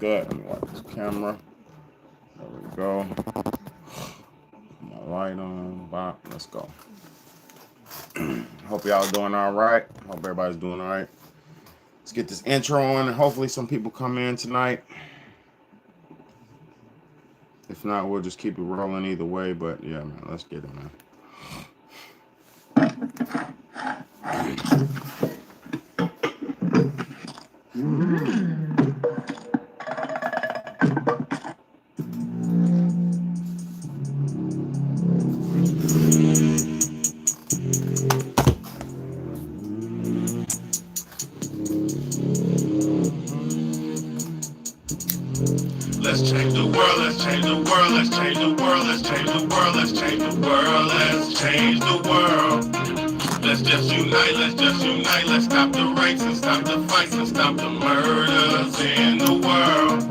good? Let me wipe this camera. There we go. Put my light on. Bop. Let's go. Hope y'all doing all right. Hope everybody's doing all right. Let's get this intro on, and hopefully some people come in tonight. If not, we'll just keep it rolling either way. But yeah, man, let's get it, man. Let's change the world, let's change the world, let's change the world, let's change the world, let's change the world, let's change the world. Let's just unite, let's stop the rapes and stop the fights and stop the murders in the world.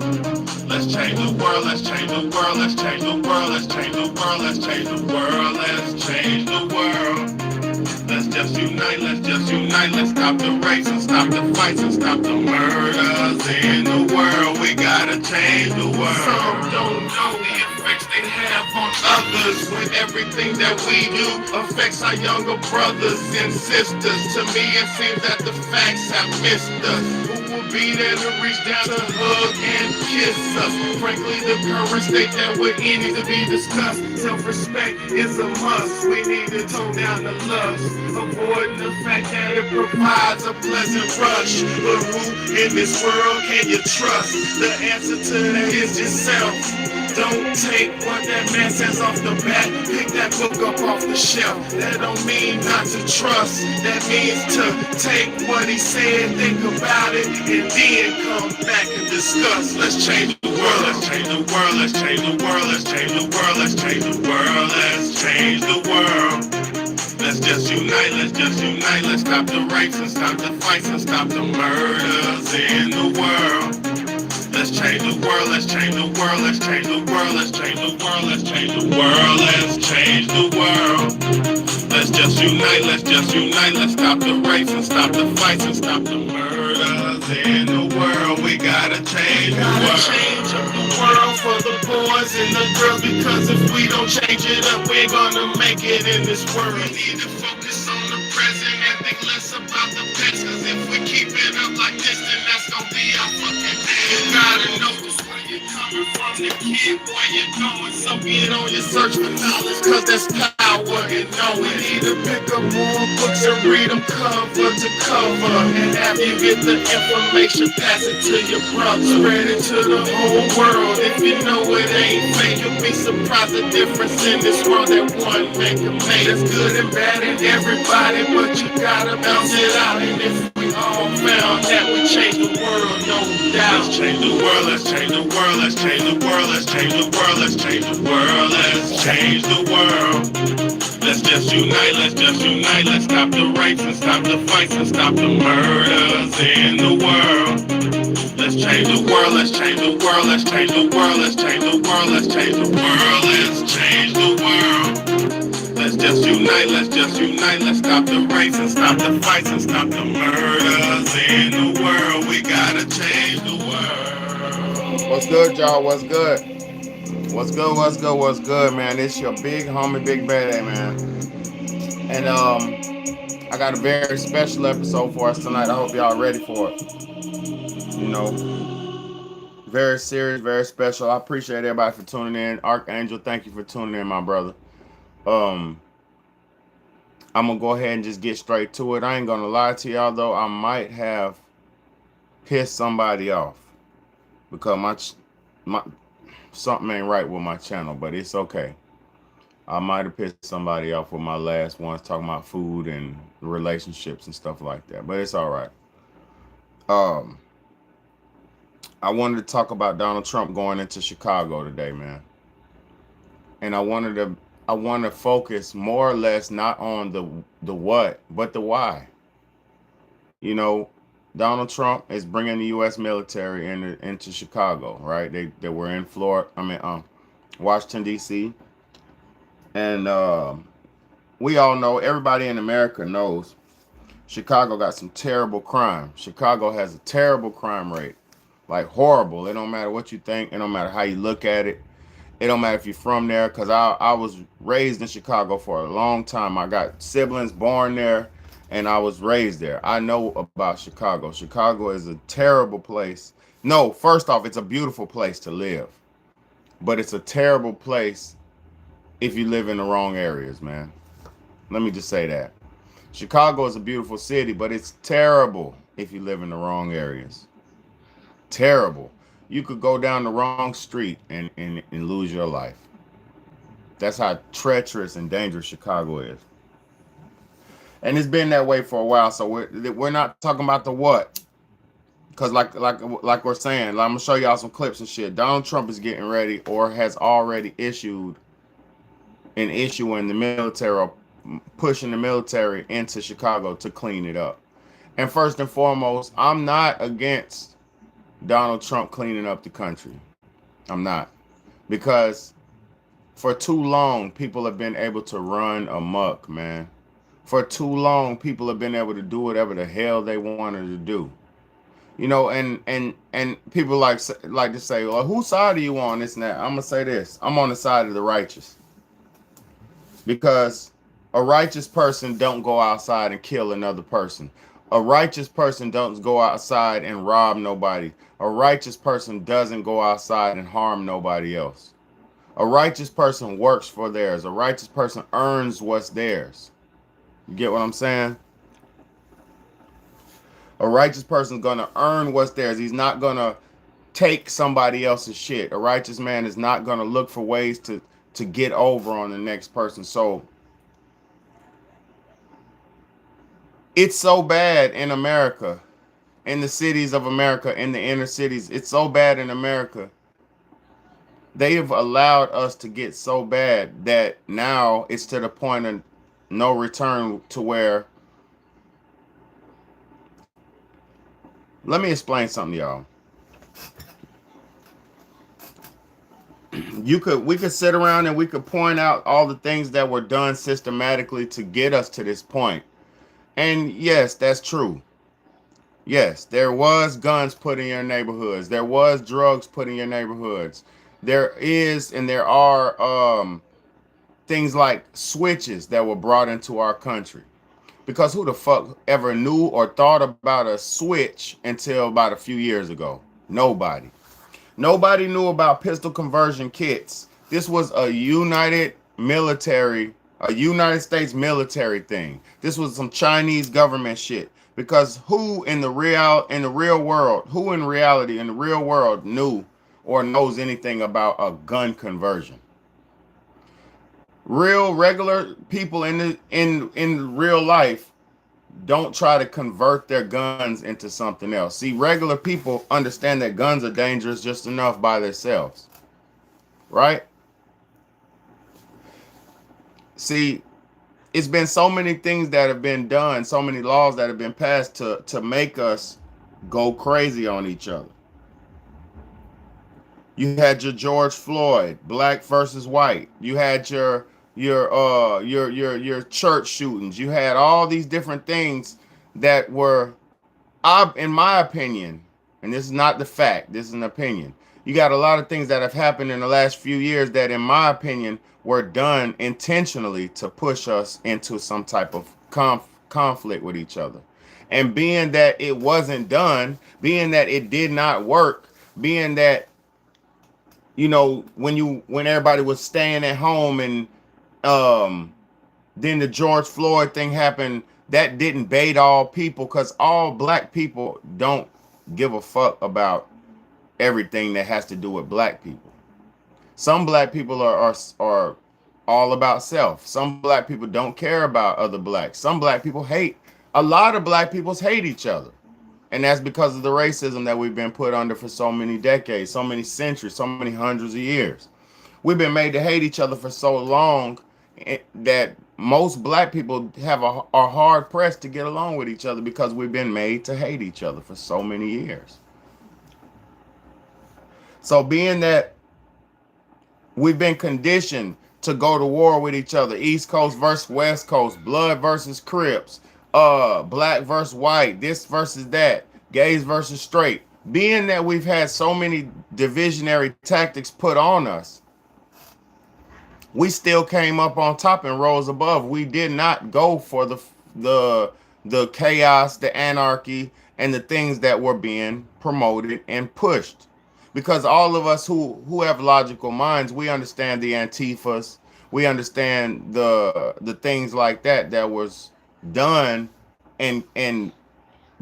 Let's change the world, let's change the world, let's change the world, let's change the world, let's change the world, let's change the world. Let's unite, let's stop the rapes and stop the fights and stop the murders in the world. We gotta change the world. Some don't know the effects they have on others when everything that we do affects our younger brothers and sisters. To me it seems that the facts have missed us. Who will be there to reach down to hug and kiss us? Frankly, the current state that we're in needs to be discussed. Self-respect is a must. We need to tone down the lust, avoiding the fact that it provides a pleasant rush. But who in this world can you trust? The answer to that is yourself. Don't take what that man says off the bat. Pick that book up off the shelf. That don't mean not to trust. That means to take what he said, think about it, and then come back and discuss. Let's change the world, let's change the world, let's change the world, let's change the world, let's change the world, let's change the world. Let's just unite, let's stop the rapes and stop the fights and stop the murders in the world. Let's change the world, let's change the world, let's change the world, let's change the world, let's change the world, let's change the world. Let's just unite, let's stop the rapes and stop the fights and stop the murders in the world. We gotta change the world. Change up the world for the boys and the girls, because if we don't change it up, we're gonna make it in this world. We need to focus on the present and think less about the past, cause if we keep it up like this, then that's gonna be our fucking day. You gotta know just where you're coming from, the kid, where you're going. So get on your search for knowledge, cause that's power in knowing. We need to pick up more books and read them cover to cover. And after you get the information, pass it to your brother. Spread it to the whole world. If you know it ain't fake, you'll be surprised the difference in this world that one man can make. There's good and bad in everybody, but you gotta bounce it out. And if we all found that we change the world, no doubt. Let's change the world, let's change the world, let's change the world, let's change the world, let's change the world, let's change the world. Let's just unite, let's stop the rapes and stop the fights and stop the murders in the world. Let's change the world, let's change the world, let's change the world, let's change the world, let's change the world, let's change the world. Let's just unite, let's stop the rapes and stop the fights and stop the murders in the world. We gotta change the world. What's good, y'all? What's good? What's good? What's good? What's good, man? It's your big homie, Big Bad, man. And I got a very special episode for us tonight. I hope y'all ready for it. You know, very serious, very special. I appreciate everybody for tuning in. Archangel, thank you for tuning in, my brother. Um, I'm gonna go ahead and just get straight to it. I ain't gonna lie to y'all though. I might have pissed somebody off because my something ain't right with my channel, but it's okay. I might have pissed somebody off with my last ones talking about food and relationships and stuff like that, but it's all right. Um, I wanted to talk about Donald Trump going into Chicago today, man, and I want to focus more or less not on the what, but the why. You know, Donald Trump is bringing the U.S. military into Chicago, right? They were in Florida. Washington D.C. And we all know, everybody in America knows, Chicago got some terrible crime. Chicago has a terrible crime rate. like horrible. It don't matter what you think. It don't matter how you look at it. It don't matter if you're from there, because I was raised in Chicago for a long time. I got siblings born there, and I was raised there. I know about Chicago. Chicago is a terrible place. No, first off, it's a beautiful place to live, but it's a terrible place if you live in the wrong areas, man. Let me just say that. Chicago is a beautiful city, but it's terrible if you live in the wrong areas. Terrible. You could go down the wrong street and lose your life. That's how treacherous and dangerous Chicago is. And it's been that way for a while. So we're not talking about the what. Because like we're saying, like I'm gonna show y'all some clips and shit. Donald Trump is getting ready or has already issued an issue in the military, pushing the military into Chicago to clean it up. And first and foremost, I'm not against Donald Trump cleaning up the country. I'm not. Because for too long, people have been able to run amok, man. For too long, people have been able to do whatever the hell they wanted to do. You know, and people like to say, well, whose side are you on this and that? I'm gonna say this. I'm on the side of the righteous. Because a righteous person don't go outside and kill another person. A righteous person don't go outside and rob nobody. A righteous person doesn't go outside and harm nobody else. A righteous person works for theirs. A righteous person earns what's theirs. You get what I'm saying? A righteous person's gonna earn what's theirs. He's not gonna take somebody else's shit. A righteous man is not gonna look for ways to get over on the next person. So it's so bad in America, in the cities of America, in the inner cities. It's so bad in America. They have allowed us to get so bad that now it's to the point of no return, to where, let me explain something to y'all. We could sit around and we could point out all the things that were done systematically to get us to this point. And yes, that's true. Yes, there was guns put in your neighborhoods. There was drugs put in your neighborhoods. There is and there are things like switches that were brought into our country. Because who the fuck ever knew or thought about a switch until about a few years ago? Nobody. Nobody knew about pistol conversion kits. This was a United States military thing. This was some Chinese government shit. Because who in reality in the real world knew or knows anything about a gun conversion? Real regular people in real life don't try to convert their guns into something else. See, regular people understand that guns are dangerous just enough by themselves, right? See, it's been so many things that have been done, so many laws that have been passed to make us go crazy on each other. You had your George Floyd, black versus white. You had your church shootings. You had all these different things that were, in my opinion, and this is not the fact, this is an opinion. You got a lot of things that have happened in the last few years that, in my opinion, were done intentionally to push us into some type of conflict with each other. And being that it wasn't done, being that it did not work, being that, you know, when everybody was staying at home and then the George Floyd thing happened, that didn't bait all people, because all black people don't give a fuck about everything that has to do with black people. Some black people are all about self. Some black people don't care about other blacks. Some black people hate. A lot of black people hate each other. And that's because of the racism that we've been put under for so many decades, so many centuries, so many hundreds of years. We've been made to hate each other for so long that most black people are hard pressed to get along with each other, because we've been made to hate each other for so many years. So being that we've been conditioned to go to war with each other, East Coast versus West Coast, blood versus Crips, black versus white, this versus that, gays versus straight, Being that we've had so many divisionary tactics put on us, we still came up on top and rose above. We did not go for the the chaos, the anarchy, and the things that were being promoted and pushed. Because all of us who have logical minds, we understand the antifas, we understand the things like that that was done and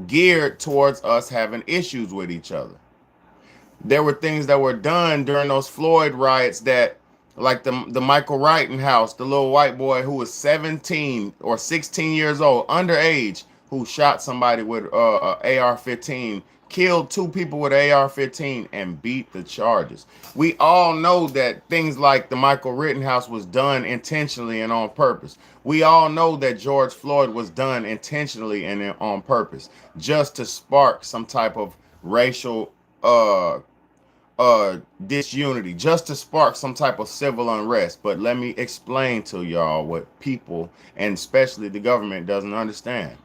geared towards us having issues with each other. There were things that were done during those Floyd riots that, like the Michael Rittenhouse, the little white boy who was 17 or 16 years old, underage, who shot somebody with AR-15, killed two people with AR-15, and beat the charges. We all know that things like the Michael Rittenhouse was done intentionally and on purpose. We all know that George Floyd was done intentionally and on purpose, just to spark some type of racial disunity, just to spark some type of civil unrest. But let me explain to y'all what people, and especially the government, doesn't understand.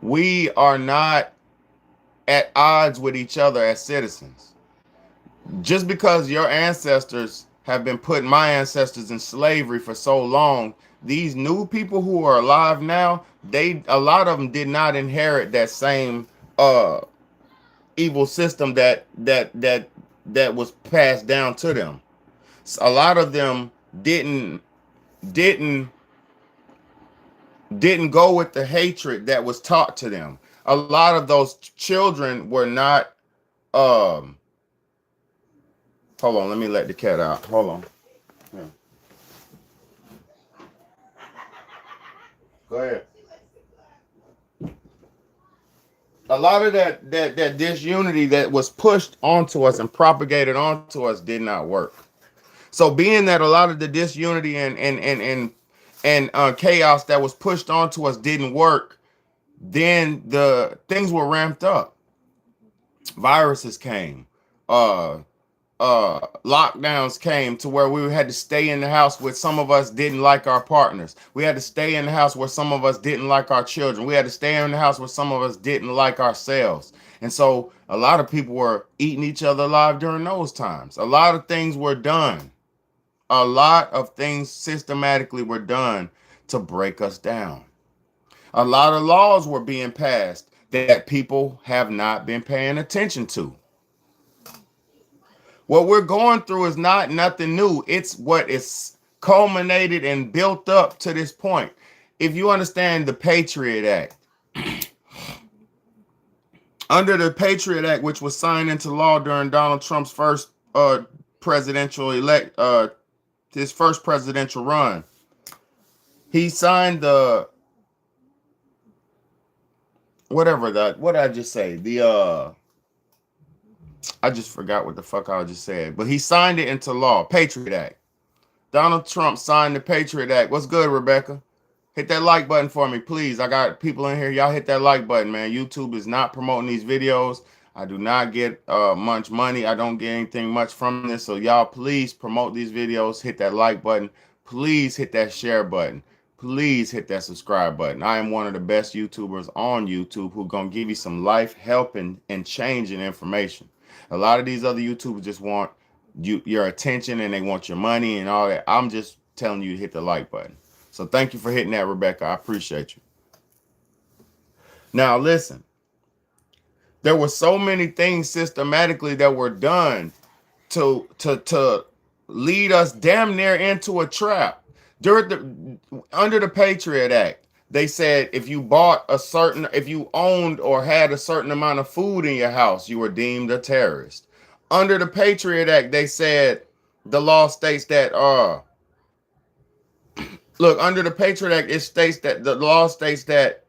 We are not at odds with each other as citizens. Just because your ancestors have been putting my ancestors in slavery for so long, these new people who are alive now, they, a lot of them did not inherit that same evil system that was passed down to them. A lot of them didn't didn't go with the hatred that was taught to them. A lot of those children were not hold on, let me let the cat out. Hold on. Yeah. Go ahead. A lot of that disunity that was pushed onto us and propagated onto us did not work. So being that a lot of the disunity and chaos that was pushed onto us didn't work, then the things were ramped up. Viruses came, uh, lockdowns came to where we had to stay in the house where some of us didn't like our partners. We had to stay in the house where some of us didn't like our children. We had to stay in the house where some of us didn't like ourselves. And so a lot of people were eating each other alive during those times. A lot of things were done. A lot of things systematically were done to break us down. A lot of laws were being passed that people have not been paying attention to. What we're going through is not nothing new. It's what is culminated and built up to this point. If you understand the Patriot Act, under the Patriot Act, which was signed into law during Donald Trump's first presidential his first presidential run, he signed the whatever that what did I just say? The I just forgot what the fuck I just said, but he signed it into law. Patriot Act. Donald Trump signed the Patriot Act. What's good, Rebecca? Hit that like button for me, please. I got people in here. Y'all hit that like button, man. YouTube is not promoting these videos. I do not get much money. I don't get anything much from this. So y'all, please promote these videos. Hit that like button. Please hit that share button. Please hit that subscribe button. I am one of the best YouTubers on YouTube who gonna give you some life helping and changing information. A lot of these other YouTubers just want your attention and they want your money and all that. I'm just telling you to hit the like button. So thank you for hitting that, Rebecca. I appreciate you. Now listen, there were so many things systematically that were done to lead us damn near into a trap. Under the Patriot Act, they said if you owned or had a certain amount of food in your house, you were deemed a terrorist. Under the Patriot Act, they said the law states that look, under the Patriot Act, it states that the law states that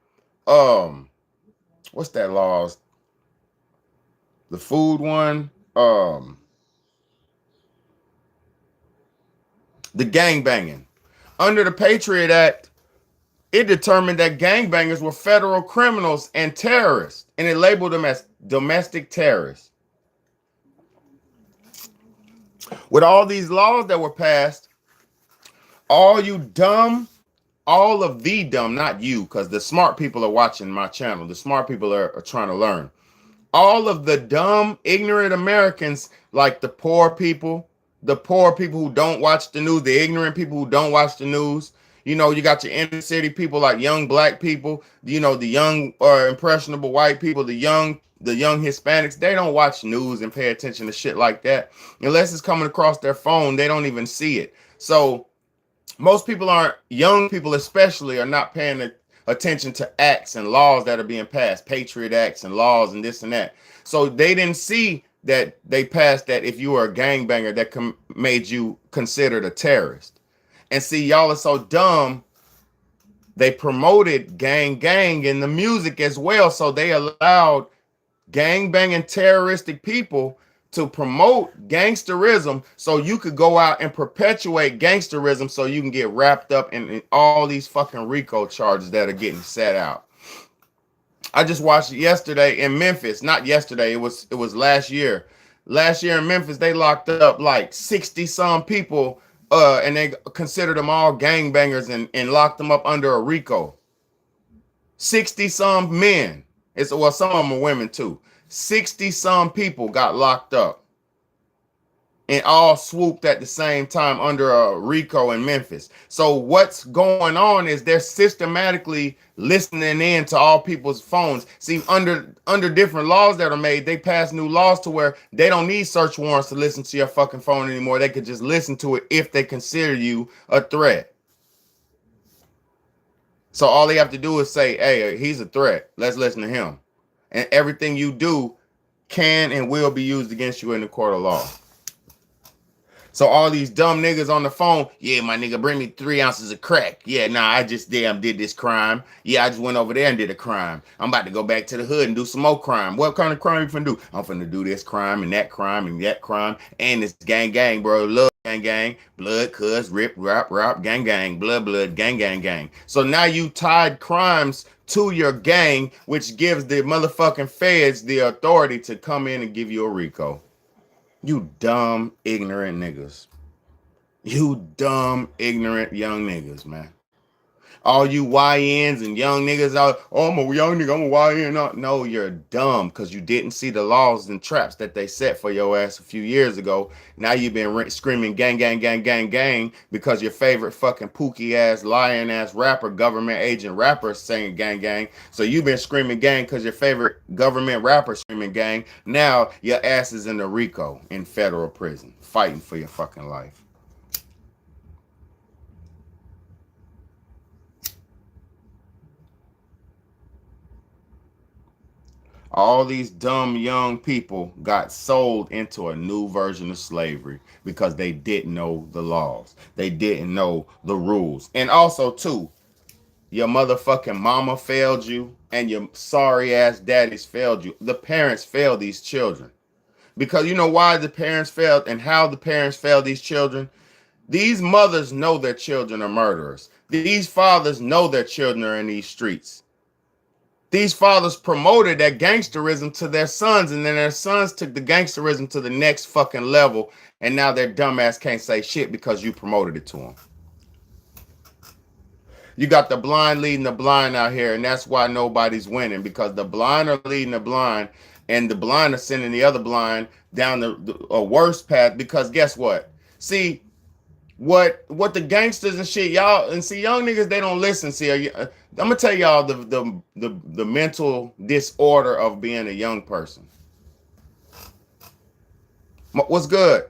what's that law? The food one, the gang banging. Under the Patriot Act, it determined that gangbangers were federal criminals and terrorists, and it labeled them as domestic terrorists. With all these laws that were passed, all you dumb, all of the dumb, not you, because the smart people are watching my channel. The smart people are trying to learn. All of the dumb, ignorant Americans, like the poor people who don't watch the news, the ignorant people who don't watch the news. You know, you got your inner city people like young black people, you know, the young or impressionable white people, the young Hispanics. They don't watch news and pay attention to shit like that. Unless it's coming across their phone, they don't even see it. So most people aren't, young people especially, are not paying attention to acts and laws that are being passed, Patriot Acts and laws and this and that. So they didn't see that they passed that if you were a gangbanger, that made you considered a terrorist. And see, y'all are so dumb. They promoted gang in the music as well. So they allowed gang banging terroristic people to promote gangsterism so you could go out and perpetuate gangsterism so you can get wrapped up in all these fucking RICO charges that are getting set out. I just watched it yesterday in Memphis. Not yesterday, it was last year. Last year in Memphis, they locked up like 60 some people, and they considered them all gangbangers and locked them up under a RICO. 60 some men. It's, well, some of them are women too. 60 some people got locked up and all swooped at the same time under a RICO in Memphis. So what's going on is they're systematically listening in to all people's phones. See, under different laws that are made, they pass new laws to where they don't need search warrants to listen to your fucking phone anymore. They could just listen to it if they consider you a threat. So all they have to do is say, hey, he's a threat. Let's listen to him. And everything you do can and will be used against you in the court of law. So all these dumb niggas on the phone, yeah, my nigga, bring me 3 ounces of crack. Yeah, nah, I just damn did this crime. Yeah, I just went over there and did a crime. I'm about to go back to the hood and do some more crime. What kind of crime you finna do? I'm finna do this crime and that crime and that crime and this gang, bro. Love gang, blood, cuz, rip, rap, gang, blood, gang. So now you tied crimes to your gang, which gives the motherfucking feds the authority to come in and give you a RICO. You dumb, ignorant niggas. You dumb, ignorant young niggas, man. All you YNs and young niggas out, oh, I'm a young nigga, I'm a YN. No, you're dumb because you didn't see the laws and traps that they set for your ass a few years ago. Now you've been screaming gang because your favorite fucking pookie ass, lying ass rapper, government agent rapper saying gang. So you've been screaming gang because your favorite government rapper screaming gang. Now your ass is in the RICO in federal prison fighting for your fucking life. All these dumb young people got sold into a new version of slavery because they didn't know the laws. They didn't know the rules. And also, too, your motherfucking mama failed you and your sorry ass daddies failed you. The parents failed these children. Because you know why the parents failed and how the parents failed these children? These mothers know their children are murderers. These fathers know their children are in these streets. These fathers promoted that gangsterism to their sons, and then their sons took the gangsterism to the next fucking level, and now their dumbass can't say shit because you promoted it to them. You got the blind leading the blind out here, and that's why nobody's winning, because the blind are leading the blind, and the blind are sending the other blind down a worse path. Because guess what? See, what the gangsters and shit, y'all, and see, young niggas, they don't listen. See, I'm gonna tell y'all the mental disorder of being a young person. What's good?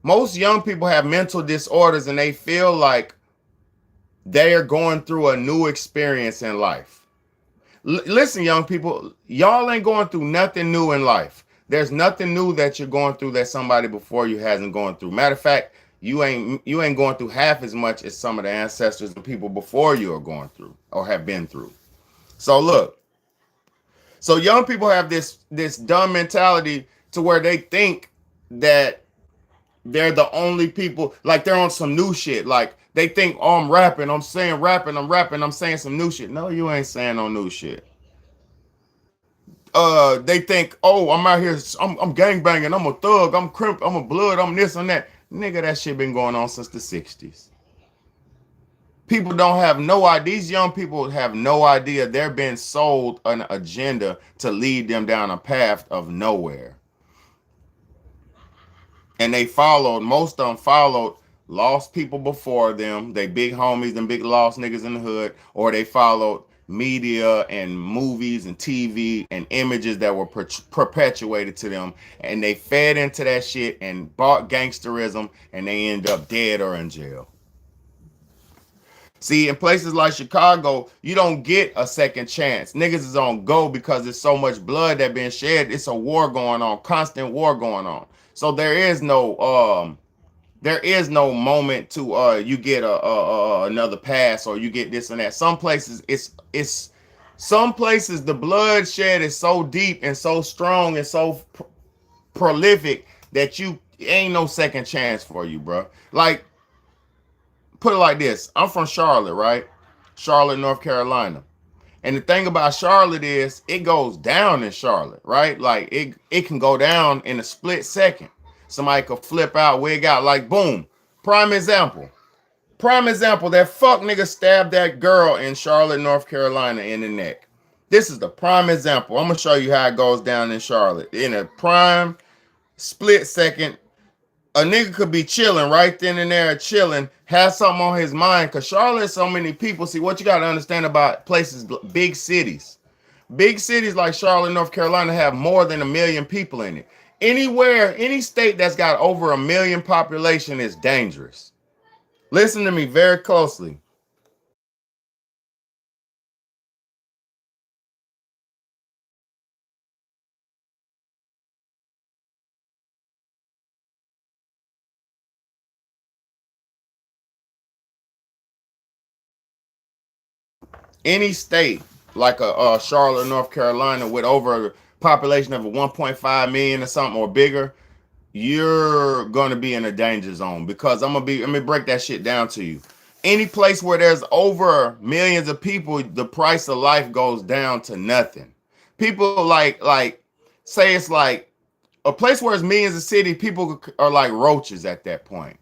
Most young people have mental disorders, and they feel like they are going through a new experience in life. Listen, young people, y'all ain't going through nothing new in life. There's nothing new that you're going through that somebody before you hasn't gone through. Matter of fact, you ain't going through half as much as some of the ancestors and people before you are going through or have been through. So look, so young people have this dumb mentality to where they think that they're the only people, like they're on some new shit. Like they think, oh, I'm rapping, I'm saying some new shit. No, you ain't saying no new shit. They think, oh, I'm out here, I'm gang banging, I'm a thug, I'm crimp, I'm a blood, I'm this and that. Nigga, that shit been going on since the 60s. People don't have no idea. These young people have no idea they're being sold an agenda to lead them down a path of nowhere. And they followed, most of them followed lost people before them, they big homies and big lost niggas in the hood, or they followed media and movies and TV and images that were perpetuated to them, and they fed into that shit and bought gangsterism, and they end up dead or in jail. See, in places like Chicago, you don't get a second chance. Niggas is on go because there's so much blood that been shed. It's a war going on, constant war going on. So there is no moment to you get another pass or you get this and that. Some places it's some places the bloodshed is so deep and so strong and so prolific that you ain't no second chance for you, bro. Like, put it like this: I'm from Charlotte, right? Charlotte, North Carolina. And the thing about Charlotte is it goes down in Charlotte, right? Like it can go down in a split second. Somebody could flip out, wig out, like boom. Prime example. Prime example, that fuck nigga stabbed that girl in Charlotte, North Carolina in the neck. This is the prime example. I'm gonna show you how it goes down in Charlotte. In a prime split second, a nigga could be chilling right then and there, chilling, have something on his mind. Cause Charlotte, so many people. See, what you gotta understand about places, big cities. Big cities like Charlotte, North Carolina have more than 1 million people in it. Anywhere, any state that's got over 1 million population is dangerous. Listen to me very closely. Any state like a Charlotte, North Carolina with over a population of 1.5 million or something or bigger, you're going to be in a danger zone because let me break that shit down to you. Any place where there's over millions of people, the price of life goes down to nothing. People like say it's like a place where it's millions of city, people are like roaches at that point.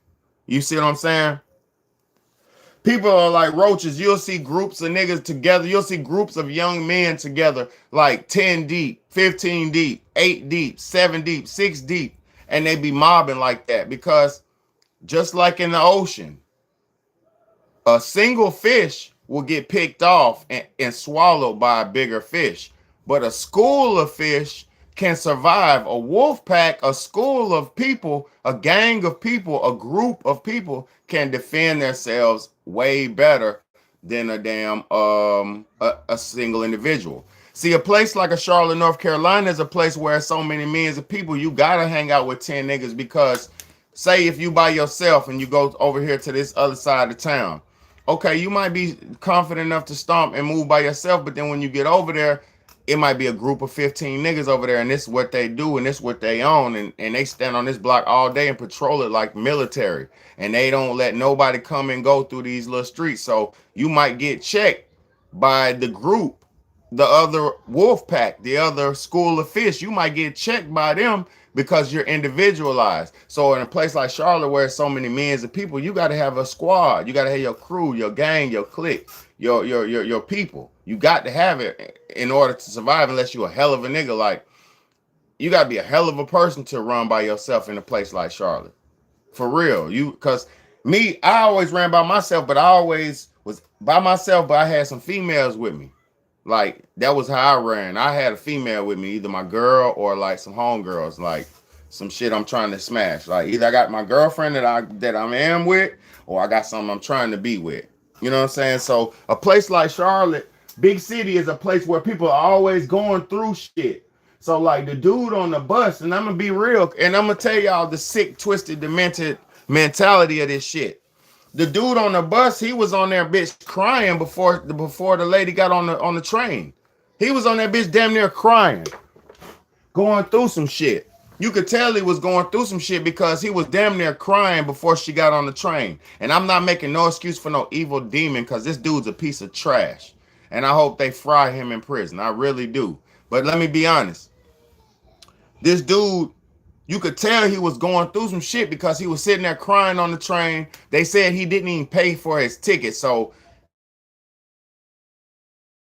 You see what I'm saying? People are like roaches. You'll see groups of niggas together. You'll see groups of young men together, like 10 deep, 15 deep, 8 deep, 7 deep, 6 deep. And they be mobbing like that because just like in the ocean, a single fish will get picked off and swallowed by a bigger fish. But a school of fish can survive. A wolf pack, a school of people, a gang of people, a group of people can defend themselves way better than a damn a single individual. See, a place like a Charlotte, North Carolina is a place where so many millions of people, you gotta hang out with 10 niggas because say if you by yourself and you go over here to this other side of town, okay, you might be confident enough to stomp and move by yourself, but then when you get over there, it might be a group of 15 niggas over there, and this is what they do, and this is what they own, and they stand on this block all day and patrol it like military, and they don't let nobody come and go through these little streets. So you might get checked by the group, the other wolf pack, the other school of fish. You might get checked by them because you're individualized. So in a place like Charlotte, where so many millions of people, you got to have a squad. You got to have your crew, your gang, your clique, your people. You got to have it in order to survive. Unless you're a hell of a nigga, like you got to be a hell of a person to run by yourself in a place like Charlotte. For real, because me, I always ran by myself, but I always was by myself. But I had some females with me. Like that was how I ran. I had a female with me, either my girl or like some homegirls, like some shit I'm trying to smash. Like either I got my girlfriend that I am with, or I got something I'm trying to be with. You know what I'm saying? So a place like Charlotte, big city, is a place where people are always going through shit. So like the dude on the bus, and I'm gonna be real, and I'm gonna tell y'all the sick, twisted, demented mentality of this shit. The dude on the bus, he was on there bitch crying before the lady got on the train. He was on that bitch damn near crying, going through some shit. You could tell he was going through some shit because he was damn near crying before she got on the train. And I'm not making no excuse for no evil demon because this dude's a piece of trash. And I hope they fry him in prison. I really do. But let me be honest. This dude You could tell he was going through some shit because he was sitting there crying on the train. They said he didn't even pay for his ticket. So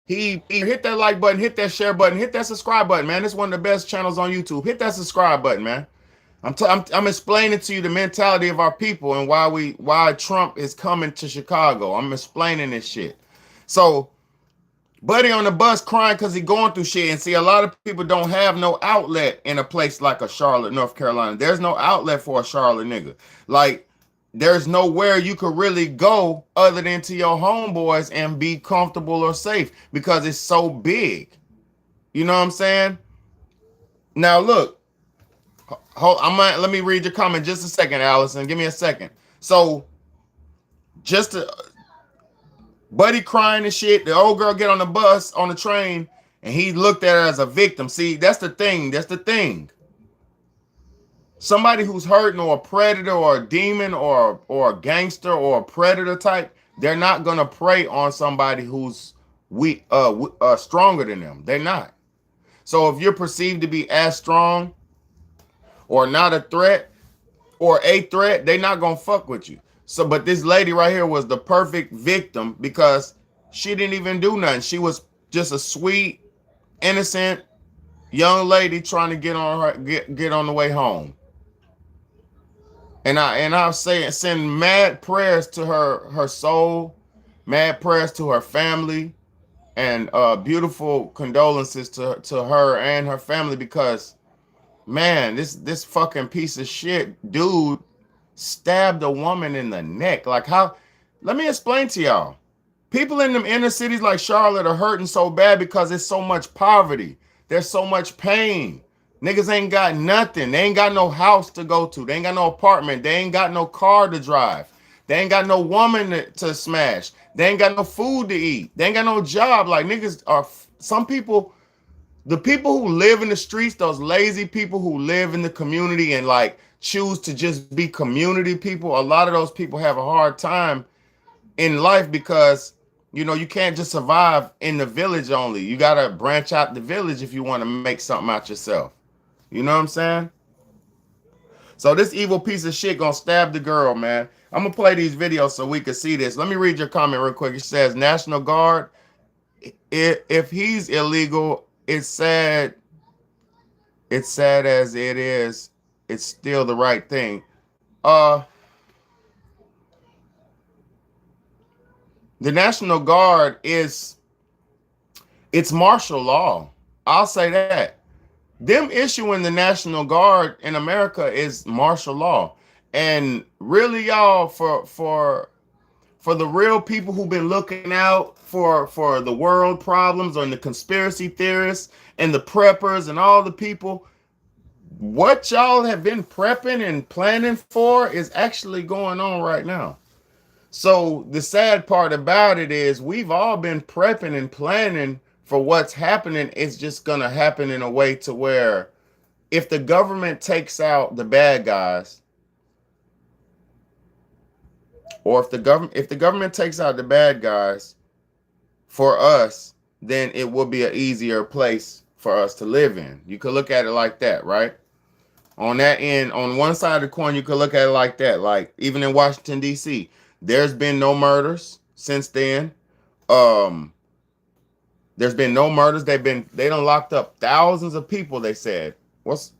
he hit that like button, hit that share button, hit that subscribe button, man. It's one of the best channels on YouTube. Hit that subscribe button, man. I'm explaining to you the mentality of our people and why Trump is coming to Chicago. I'm explaining this shit. So Buddy on the bus crying because he going through shit. And see, a lot of people don't have no outlet in a place like a Charlotte, North Carolina. There's no outlet for a Charlotte nigga. Like, there's nowhere you could really go other than to your homeboys and be comfortable or safe because it's so big. You know what I'm saying? Now look, let me read your comment just a second, Allison. Give me a second. So just to Buddy crying and shit. The old girl get on the bus, on the train, and he looked at her as a victim. See, that's the thing. That's the thing. Somebody who's hurting or a predator or a demon or a gangster or a predator type, they're not gonna prey on somebody who's stronger than them. They're not. So if you're perceived to be as strong or not a threat or a threat, they're not gonna fuck with you. So, but this lady right here was the perfect victim because she didn't even do nothing. She was just a sweet, innocent young lady trying to get on the way home. And I'll say send mad prayers to her soul, mad prayers to her family, and beautiful condolences to her and her family because man, this fucking piece of shit dude stabbed a woman in the neck. Like how? Let me explain to y'all. People in them inner cities like Charlotte are hurting so bad because there's so much poverty. There's so much pain. Niggas ain't got nothing. They ain't got no house to go to. They ain't got no apartment. They ain't got no car to drive. They ain't got no woman to smash. They ain't got no food to eat. They ain't got no job. Like niggas are some people, the people who live in the streets, those lazy people who live in the community and like choose to just be community people, a lot of those people have a hard time in life because you can't just survive in the village only. You gotta branch out the village if you want to make something out yourself. You know what I'm saying? So this evil piece of shit gonna stab the girl, man. I'm gonna play these videos so we can see this. Let me read your comment real quick. It says National Guard. If he's illegal, it's sad. It's sad as it is. It's still the right thing. Uh, the National Guard it's martial law. I'll say that. Them issuing the National Guard in America is martial law. And really, y'all, for the real people who've been looking out for the world problems and the conspiracy theorists and the preppers and all the people, what y'all have been prepping and planning for is actually going on right now. So the sad part about it is we've all been prepping and planning for what's happening. It's just gonna happen in a way to where if the government takes out the bad guys, or if the government takes out the bad guys for us, then it will be an easier place for us to live in. You could look at it like that, right? On that end, on one side of the coin, you could look at it like that. Like even in Washington D.C., there's been no murders since then. Um, there's been no murders. They done locked up thousands of people. They said, what's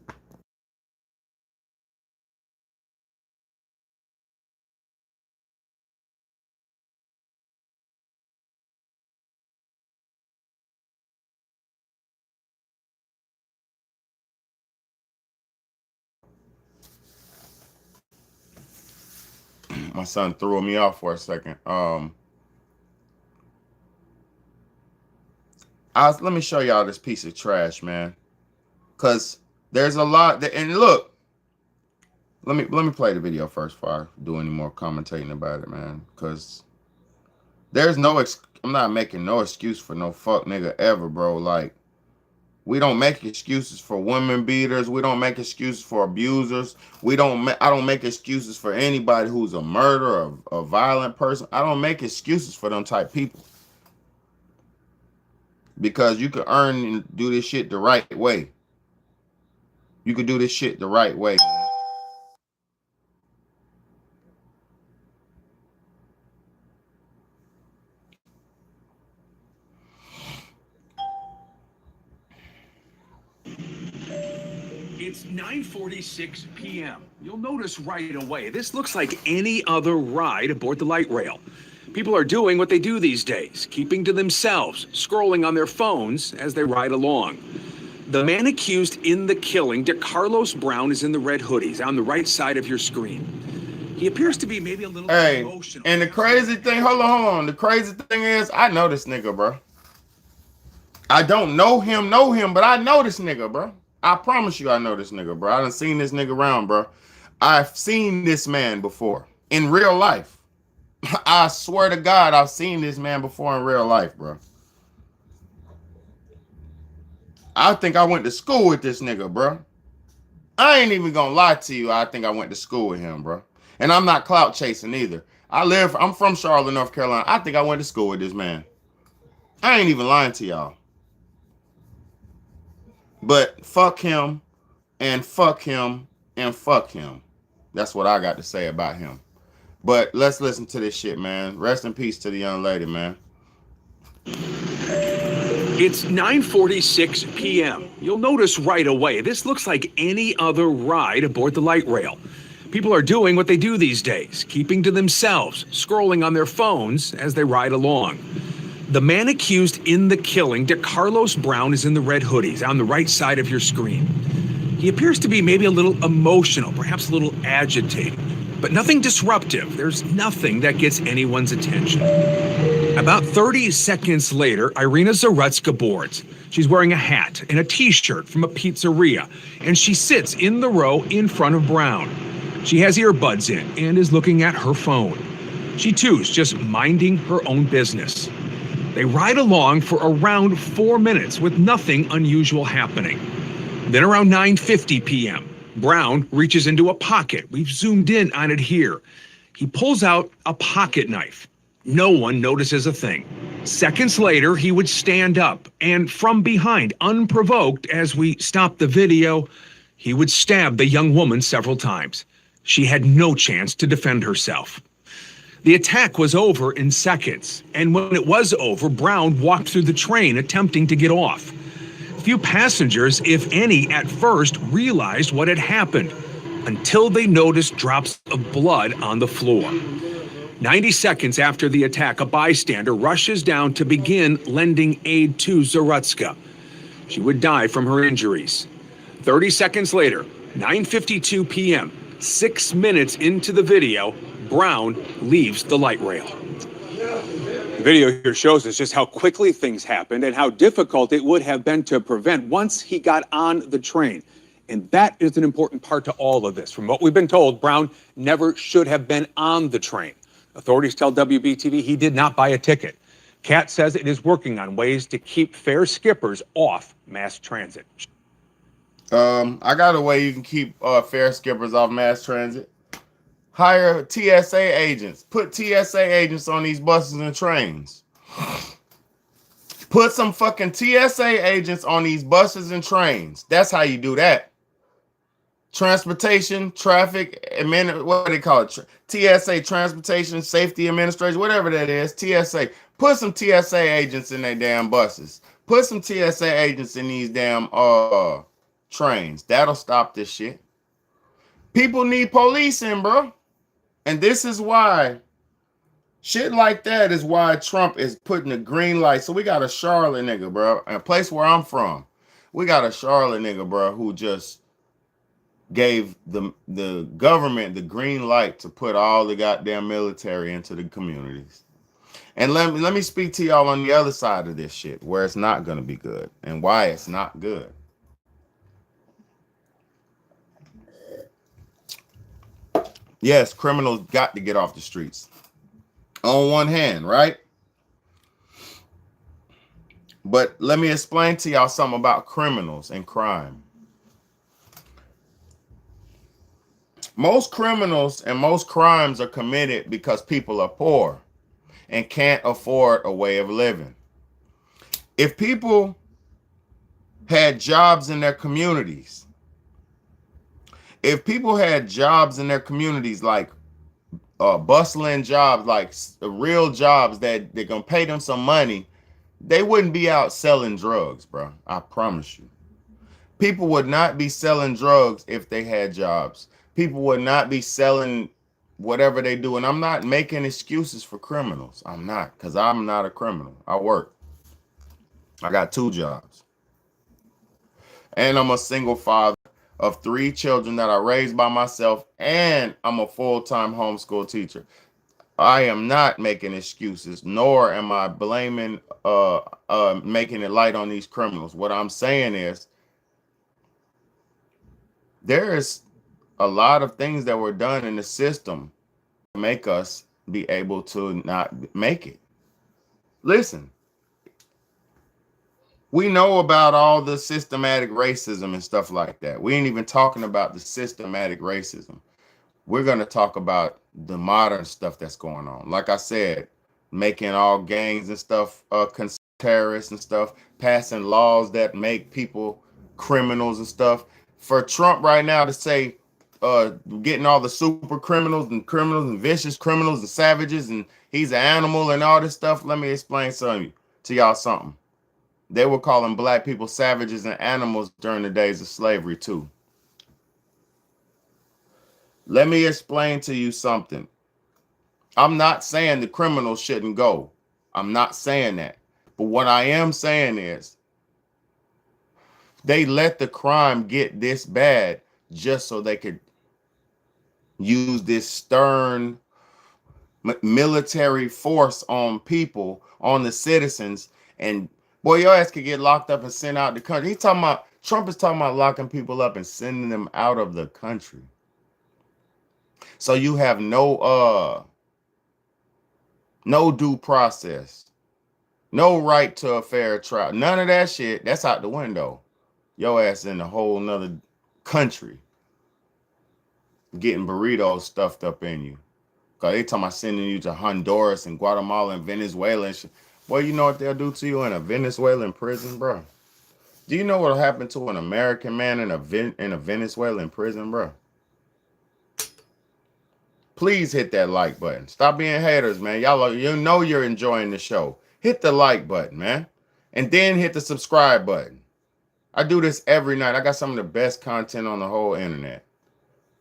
my son threw me off for a second. Let me show y'all this piece of trash, man. Cause there's a lot that, and look, let me play the video first before I do any more commentating about it, man. Cause there's I'm not making no excuse for no fuck nigga ever, bro. Like we don't make excuses for women beaters. We don't make excuses for abusers. I don't make excuses for anybody who's a murderer, a violent person. I don't make excuses for them type people because you can earn and do this shit the right way. You could do this shit the right way. It's 9:46 p.m. You'll notice right away, this looks like any other ride aboard the light rail. People are doing what they do these days, keeping to themselves, scrolling on their phones as they ride along. The man accused in the killing, DeCarlos Brown, is in the red hoodies on the right side of your screen. He appears to be maybe a little emotional. And the crazy thing, hold on. The crazy thing is, I know this nigga, bro. I don't know him, but I know this nigga, bro. I promise you I know this nigga, bro. I done seen this nigga around, bro. I've seen this man before in real life. I swear to God, I've seen this man before in real life, bro. I think I went to school with this nigga, bro. I ain't even gonna lie to you. I think I went to school with him, bro. And I'm not clout chasing either. I'm from Charlotte, North Carolina. I think I went to school with this man. I ain't even lying to y'all. But fuck him and fuck him and fuck him. That's what I got to say about him. But let's listen to this shit, man. Rest in peace to the young lady, man. It's 9:46 p.m. You'll notice right away, this looks like any other ride aboard the light rail. People are doing what they do these days, keeping to themselves, scrolling on their phones as they ride along. The man accused in the killing, DeCarlos Brown, is in the red hoodies on the right side of your screen. He appears to be maybe a little emotional, perhaps a little agitated, but nothing disruptive. There's nothing that gets anyone's attention. About 30 seconds later, Irina Zarutska boards. She's wearing a hat and a t-shirt from a pizzeria, and she sits in the row in front of Brown. She has earbuds in and is looking at her phone. She too's just minding her own business. They ride along for around 4 minutes with nothing unusual happening. Then around 9:50 p.m., Brown reaches into a pocket. We've zoomed in on it here. He pulls out a pocket knife. No one notices a thing. Seconds later, he would stand up, and from behind, unprovoked, as we stop the video, he would stab the young woman several times. She had no chance to defend herself. The attack was over in seconds, and when it was over, Brown walked through the train attempting to get off. Few passengers, if any, at first realized what had happened, until they noticed drops of blood on the floor. 90 seconds after the attack, a bystander rushes down to begin lending aid to Zarutska. She would die from her injuries. 30 seconds later, 9:52 p.m., 6 minutes into the video, Brown leaves the light rail. The video here shows us just how quickly things happened and how difficult it would have been to prevent once he got on the train. And that is an important part to all of this. From what we've been told, Brown never should have been on the train. Authorities tell WBTV he did not buy a ticket. CAT says it is working on ways to keep fare skippers off mass transit. I got a way you can keep fare skippers off mass transit. Hire TSA agents. Put TSA agents on these buses and trains. Put some fucking TSA agents on these buses and trains. That's how you do that. Transportation, traffic, what do they call it? TSA, Transportation Safety Administration, whatever that is. TSA. Put some TSA agents in their damn buses. Put some TSA agents in these damn trains. That'll stop this shit. People need policing, bro. And this is why shit like that is why Trump is putting a green light. So we got a Charlotte nigga, bro, a place where I'm from. We got a Charlotte nigga, bro, who just gave the government the green light to put all the goddamn military into the communities. And let me speak to y'all on the other side of this shit, where it's not going to be good and why it's not good. Yes, criminals got to get off the streets. On one hand, right? But let me explain to y'all something about criminals and crime. Most criminals and most crimes are committed because people are poor and can't afford a way of living. If people had jobs in their communities If people had jobs in their communities, like bustling jobs, like real jobs that they're gonna pay them some money, they wouldn't be out selling drugs, bro. I promise you. People would not be selling drugs if they had jobs. People would not be selling whatever they do. And I'm not making excuses for criminals. I'm not, because I'm not a criminal. I work. I got 2 jobs. And I'm a single father of 3 children that I raised by myself. And I'm a full-time homeschool teacher. I am not making excuses, nor am I blaming making it light on these criminals. What I'm saying is there is a lot of things that were done in the system to make us be able to not make it. Listen, we know about all the systematic racism and stuff like that. We ain't even talking about the systematic racism. We're going to talk about the modern stuff that's going on. Like I said, making all gangs and stuff terrorists and stuff, passing laws that make people criminals and stuff. For Trump right now to say getting all the super criminals and vicious criminals and savages and he's an animal and all this stuff, let me explain something to y'all something. They were calling black people savages and animals during the days of slavery too. Let me explain to you something. I'm not saying the criminals shouldn't go. I'm not saying that. But what I am saying is they let the crime get this bad just so they could use this stern military force on people, on the citizens. And boy, your ass could get locked up and sent out the country. Trump is talking about locking people up and sending them out of the country. So you have no due process, no right to a fair trial, none of that shit. That's out the window. Your ass in a whole nother country getting burritos stuffed up in you. Cause they talking about sending you to Honduras and Guatemala and Venezuela and shit. Boy, you know what they'll do to you in a Venezuelan prison, bro? Do you know what'll happen to an American man in a Venezuelan prison, bro? Please hit that like button. Stop being haters, man. Y'all, you know you're enjoying the show. Hit the like button, man. And then hit the subscribe button. I do this every night. I got some of the best content on the whole internet.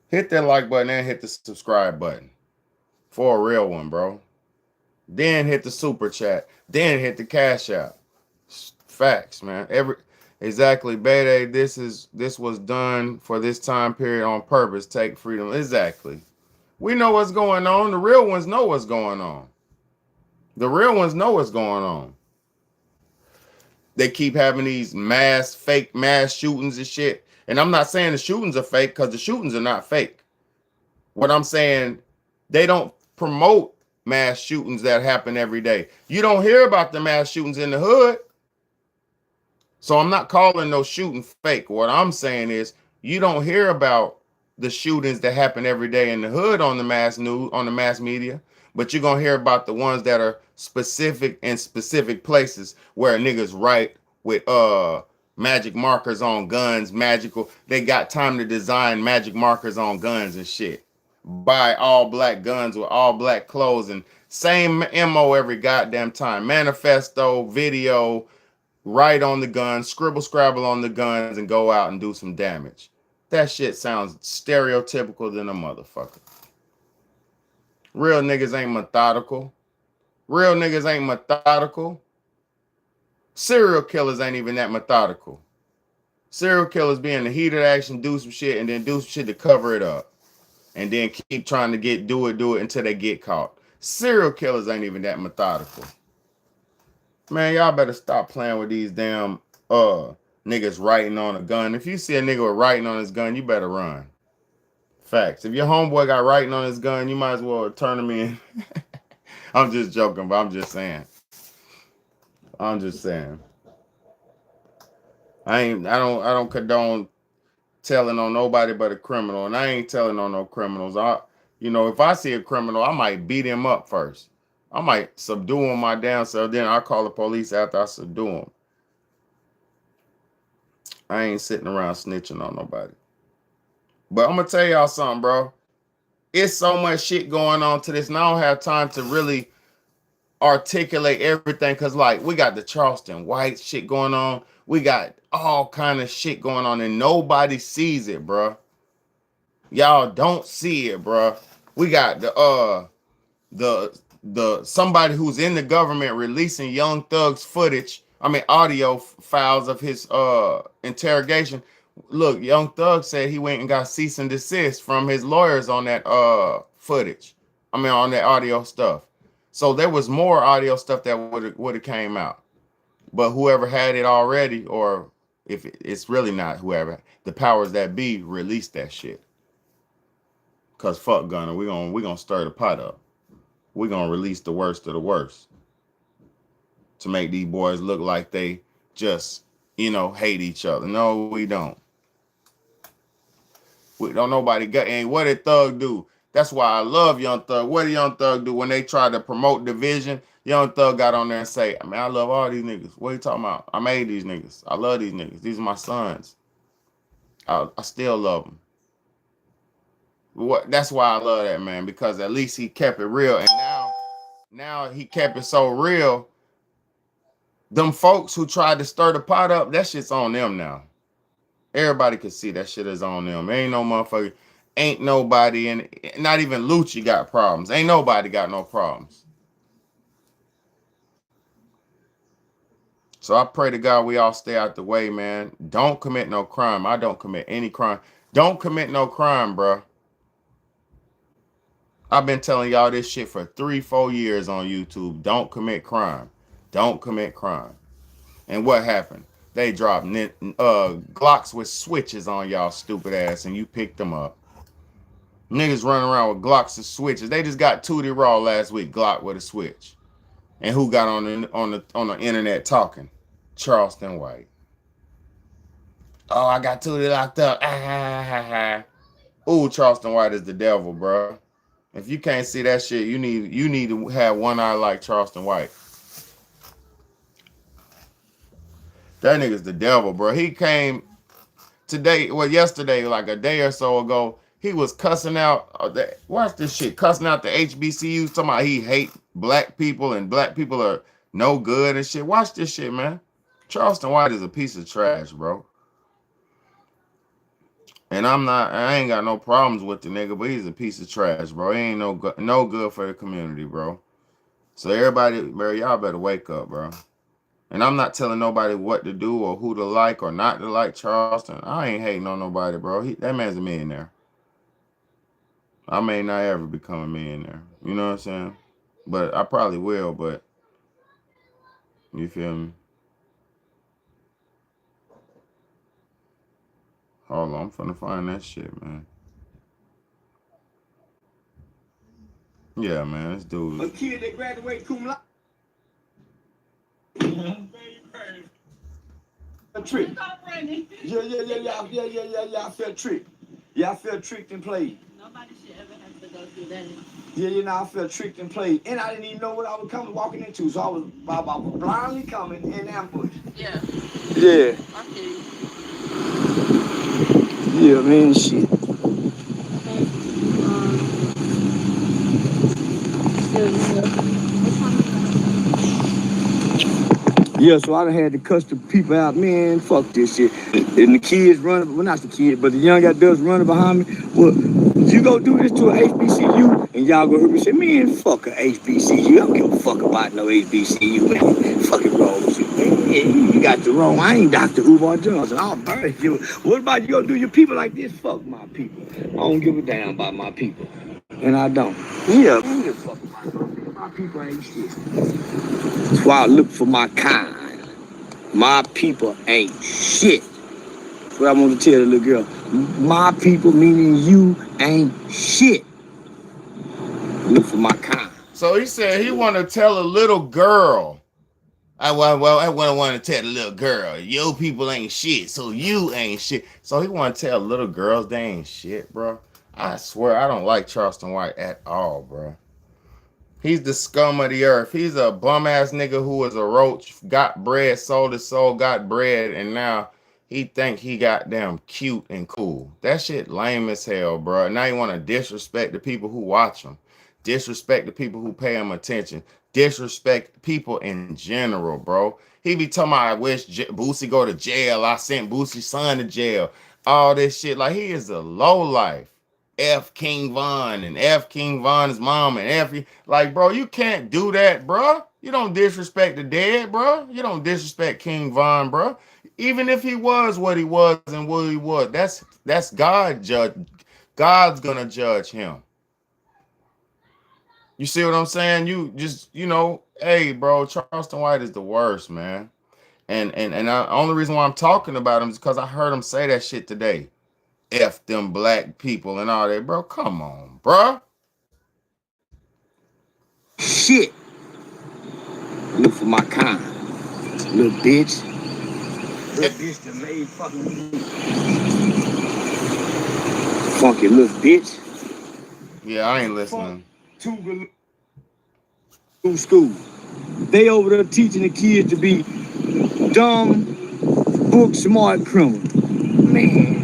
Hit that like button and hit the subscribe button. For a real one, bro. Then hit the super chat. Then hit the cash out. Facts, man. Exactly, Bede. This was done for this time period on purpose. Take freedom. Exactly. We know what's going on. The real ones know what's going on. The real ones know what's going on. They keep having these fake mass shootings and shit. And I'm not saying the shootings are fake because the shootings are not fake. What I'm saying, they don't promote mass shootings that happen every day. You don't hear about the mass shootings in the hood. So I'm not calling no shooting fake. What I'm saying is you don't hear about the shootings that happen every day in the hood on the mass news, on the mass media, but you're going to hear about the ones that are specific in specific places where niggas write with magic markers on guns, magical. They got time to design magic markers on guns and shit. Buy all black guns with all black clothes and same MO every goddamn time. Manifesto, video, write on the guns, scribble scrabble on the guns and go out and do some damage. That shit sounds stereotypical than a motherfucker. Real niggas ain't methodical. Real niggas ain't methodical. Serial killers ain't even that methodical. Serial killers be in the heat of action, do some shit, and then do some shit to cover it up. And then keep trying to do it until they get caught. Serial killers ain't even that methodical. Man, y'all better stop playing with these damn niggas writing on a gun. If you see a nigga with writing on his gun, you better run. Facts. If your homeboy got writing on his gun, you might as well turn him in. I'm just joking, but I'm just saying. I don't condone telling on nobody but a criminal, and I ain't telling on no criminals. If I see a criminal, I might beat him up first. I might subdue him my damn self. Then I call the police after I subdue him. I ain't sitting around snitching on nobody. But I'm gonna tell y'all something, bro. It's so much shit going on to this, and I don't have time to really articulate everything because like we got the Charleston White shit going on. We got all kind of shit going on, and nobody sees it, bro. Y'all don't see it, bro. We got the somebody who's in the government releasing Young Thug's footage. I mean, audio files of his interrogation. Look, Young Thug said he went and got cease and desist from his lawyers on that footage. I mean, on that audio stuff. So there was more audio stuff that would have came out. But whoever had it already, or if it's really not whoever, the powers that be released that shit. Cause fuck Gunner, we gonna stir the pot up. We gonna release the worst of the worst to make these boys look like they just, hate each other. No, we don't. We don't nobody got. And what did Thug do? That's why I love Young Thug. What did Young Thug do when they tried to promote division? Young Thug got on there and say, I mean, I love all these niggas. What are you talking about? I made these niggas. I love these niggas. These are my sons. I still love them. That's why I love that, man, because at least he kept it real. And now he kept it so real. Them folks who tried to stir the pot up, that shit's on them now. Everybody can see that shit is on them. Ain't no motherfucker, ain't nobody, and not even Lucci got problems. Ain't nobody got no problems. So I pray to God we all stay out the way, man. Don't commit no crime. I don't commit any crime. Don't commit no crime, bro. I've been telling y'all this shit for 3-4 years on YouTube. Don't commit crime. Don't commit crime. And what happened? They dropped Glocks with switches on y'all stupid ass, and you picked them up. Niggas running around with Glocks and switches. They just got Tootie Raw last week. Glock with a switch. And who got on the internet talking? Charleston White. Oh, I got Tootie locked up. Ooh, Charleston White is the devil, bro. If you can't see that shit, you need to have one eye like Charleston White. That nigga's the devil, bro. He came yesterday, like a day or so ago. He was cussing out. Watch this shit, cussing out the HBCUs, talking about he hate black people and black people are no good and shit. Watch this shit, man. Charleston White is a piece of trash, bro. And I ain't got no problems with the nigga, but he's a piece of trash, bro. He ain't no good for the community, bro. So everybody, bro, y'all better wake up, bro. And I'm not telling nobody what to do or who to like or not to like Charleston. I ain't hating on nobody, bro. That man's a millionaire. I may not ever become a millionaire. You know what I'm saying? But I probably will, but you feel me? Hold on, I'm finna find that shit, man. Yeah, man, this dude. A kid that graduated cum laude. A trick. Yeah. I felt tricked. Yeah, I felt tricked and played. Nobody should ever have to go through that. Yeah, I felt tricked and played. And I didn't even know what I was walking into. So I was blindly coming in ambush. Yeah. Yeah. Okay. Yeah, man, shit. Yeah, so I done had to cuss the people out, man, fuck this shit. And the kids running, well, not the kids, but the young adults running behind me. Well, you go do this to an HBCU, and y'all go hear me say, man, fuck a HBCU. I don't give a fuck about no HBCU, man. Fuck it wrong with you, man. You got the wrong. I ain't Dr. Umar Johnson. I'll burn you. What about you gonna do your people like this? Fuck my people. I don't give a damn about my people. And I don't. Yeah, I don't give a fuck about my people. My people ain't shit. That's why I look for my kind. My people ain't shit. That's what I want to tell the little girl. My people, meaning you, ain't shit. Look for my kind. So he said he want to tell a little girl. I want to tell the little girl, your people ain't shit, so you ain't shit. So he want to tell little girls they ain't shit, bro. I swear I don't like Charleston White at all, bro. He's the scum of the earth. He's a bum ass nigga who was a roach, got bread, sold his soul, got bread, and now he think he got damn cute and cool. That shit lame as hell, bro. Now you want to disrespect the people who watch him, disrespect the people who pay him attention, disrespect people in general, bro. He be talking about, I wish Boosie go to jail. I sent Boosie's son to jail. All this shit. Like, he is a low life. F King Von and F King Von's mom and F. Like, bro, you can't do that, bro. You don't disrespect the dead, bro. You don't disrespect King Von, bro. Even if he was what he was and what he was, that's God judge. God's gonna judge him. You see what I'm saying? You just, hey, bro, Charleston White is the worst, man. And only reason why I'm talking about him is because I heard him say that shit today. F them black people and all that, bro. Come on, bro. Shit. Look for my kind. Little bitch. Little bitch that made fucking funky little bitch. Yeah, I ain't listening. School. They over there teaching the kids to be dumb, book smart criminals. Man.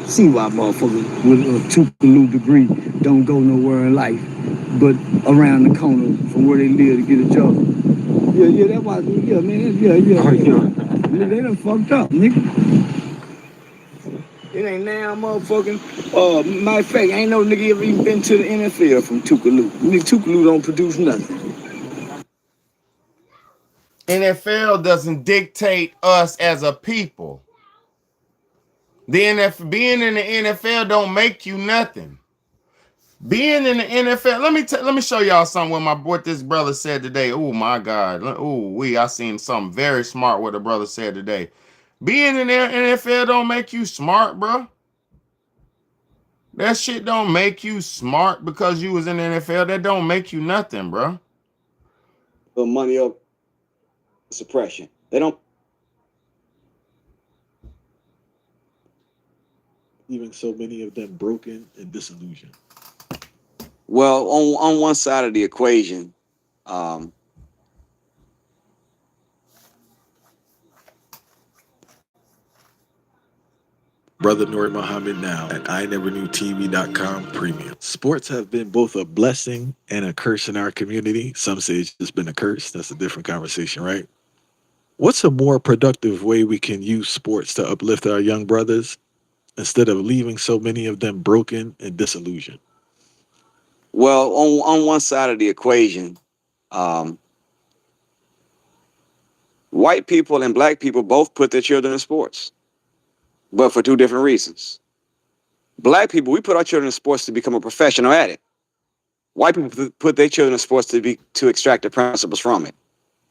See why motherfuckers with a Tukaloo degree don't go nowhere in life but around the corner from where they live to get a job. Yeah, that's why, yeah, man, yeah. They done fucked up, nigga. It ain't now motherfucking, matter of fact, ain't no nigga ever even been to the NFL from Tukaloo. Nigga, Tukaloo don't produce nothing. NFL doesn't dictate us as a people. Being in the NFL don't make you nothing. Being in the NFL, let me show y'all something what this brother said today. Oh my God. I seen something very smart what the brother said today. Being in the NFL don't make you smart, bro. That shit don't make you smart because you was in the NFL. That don't make you nothing, bro. Put money up suppression. They don't. Even so many of them broken and disillusioned. Well, on one side of the equation, Brother Nuri Muhammad now at INeverKnewTV.com Premium. Sports have been both a blessing and a curse in our community. Some say it's just been a curse. That's a different conversation, right? What's a more productive way we can use sports to uplift our young brothers instead of leaving so many of them broken and disillusioned? well, on one side of the equation, white people and black people both put their children in sports, but for two different reasons. Black people, we put our children in sports to become a professional at it. White people put their children in sports to extract the principles from it.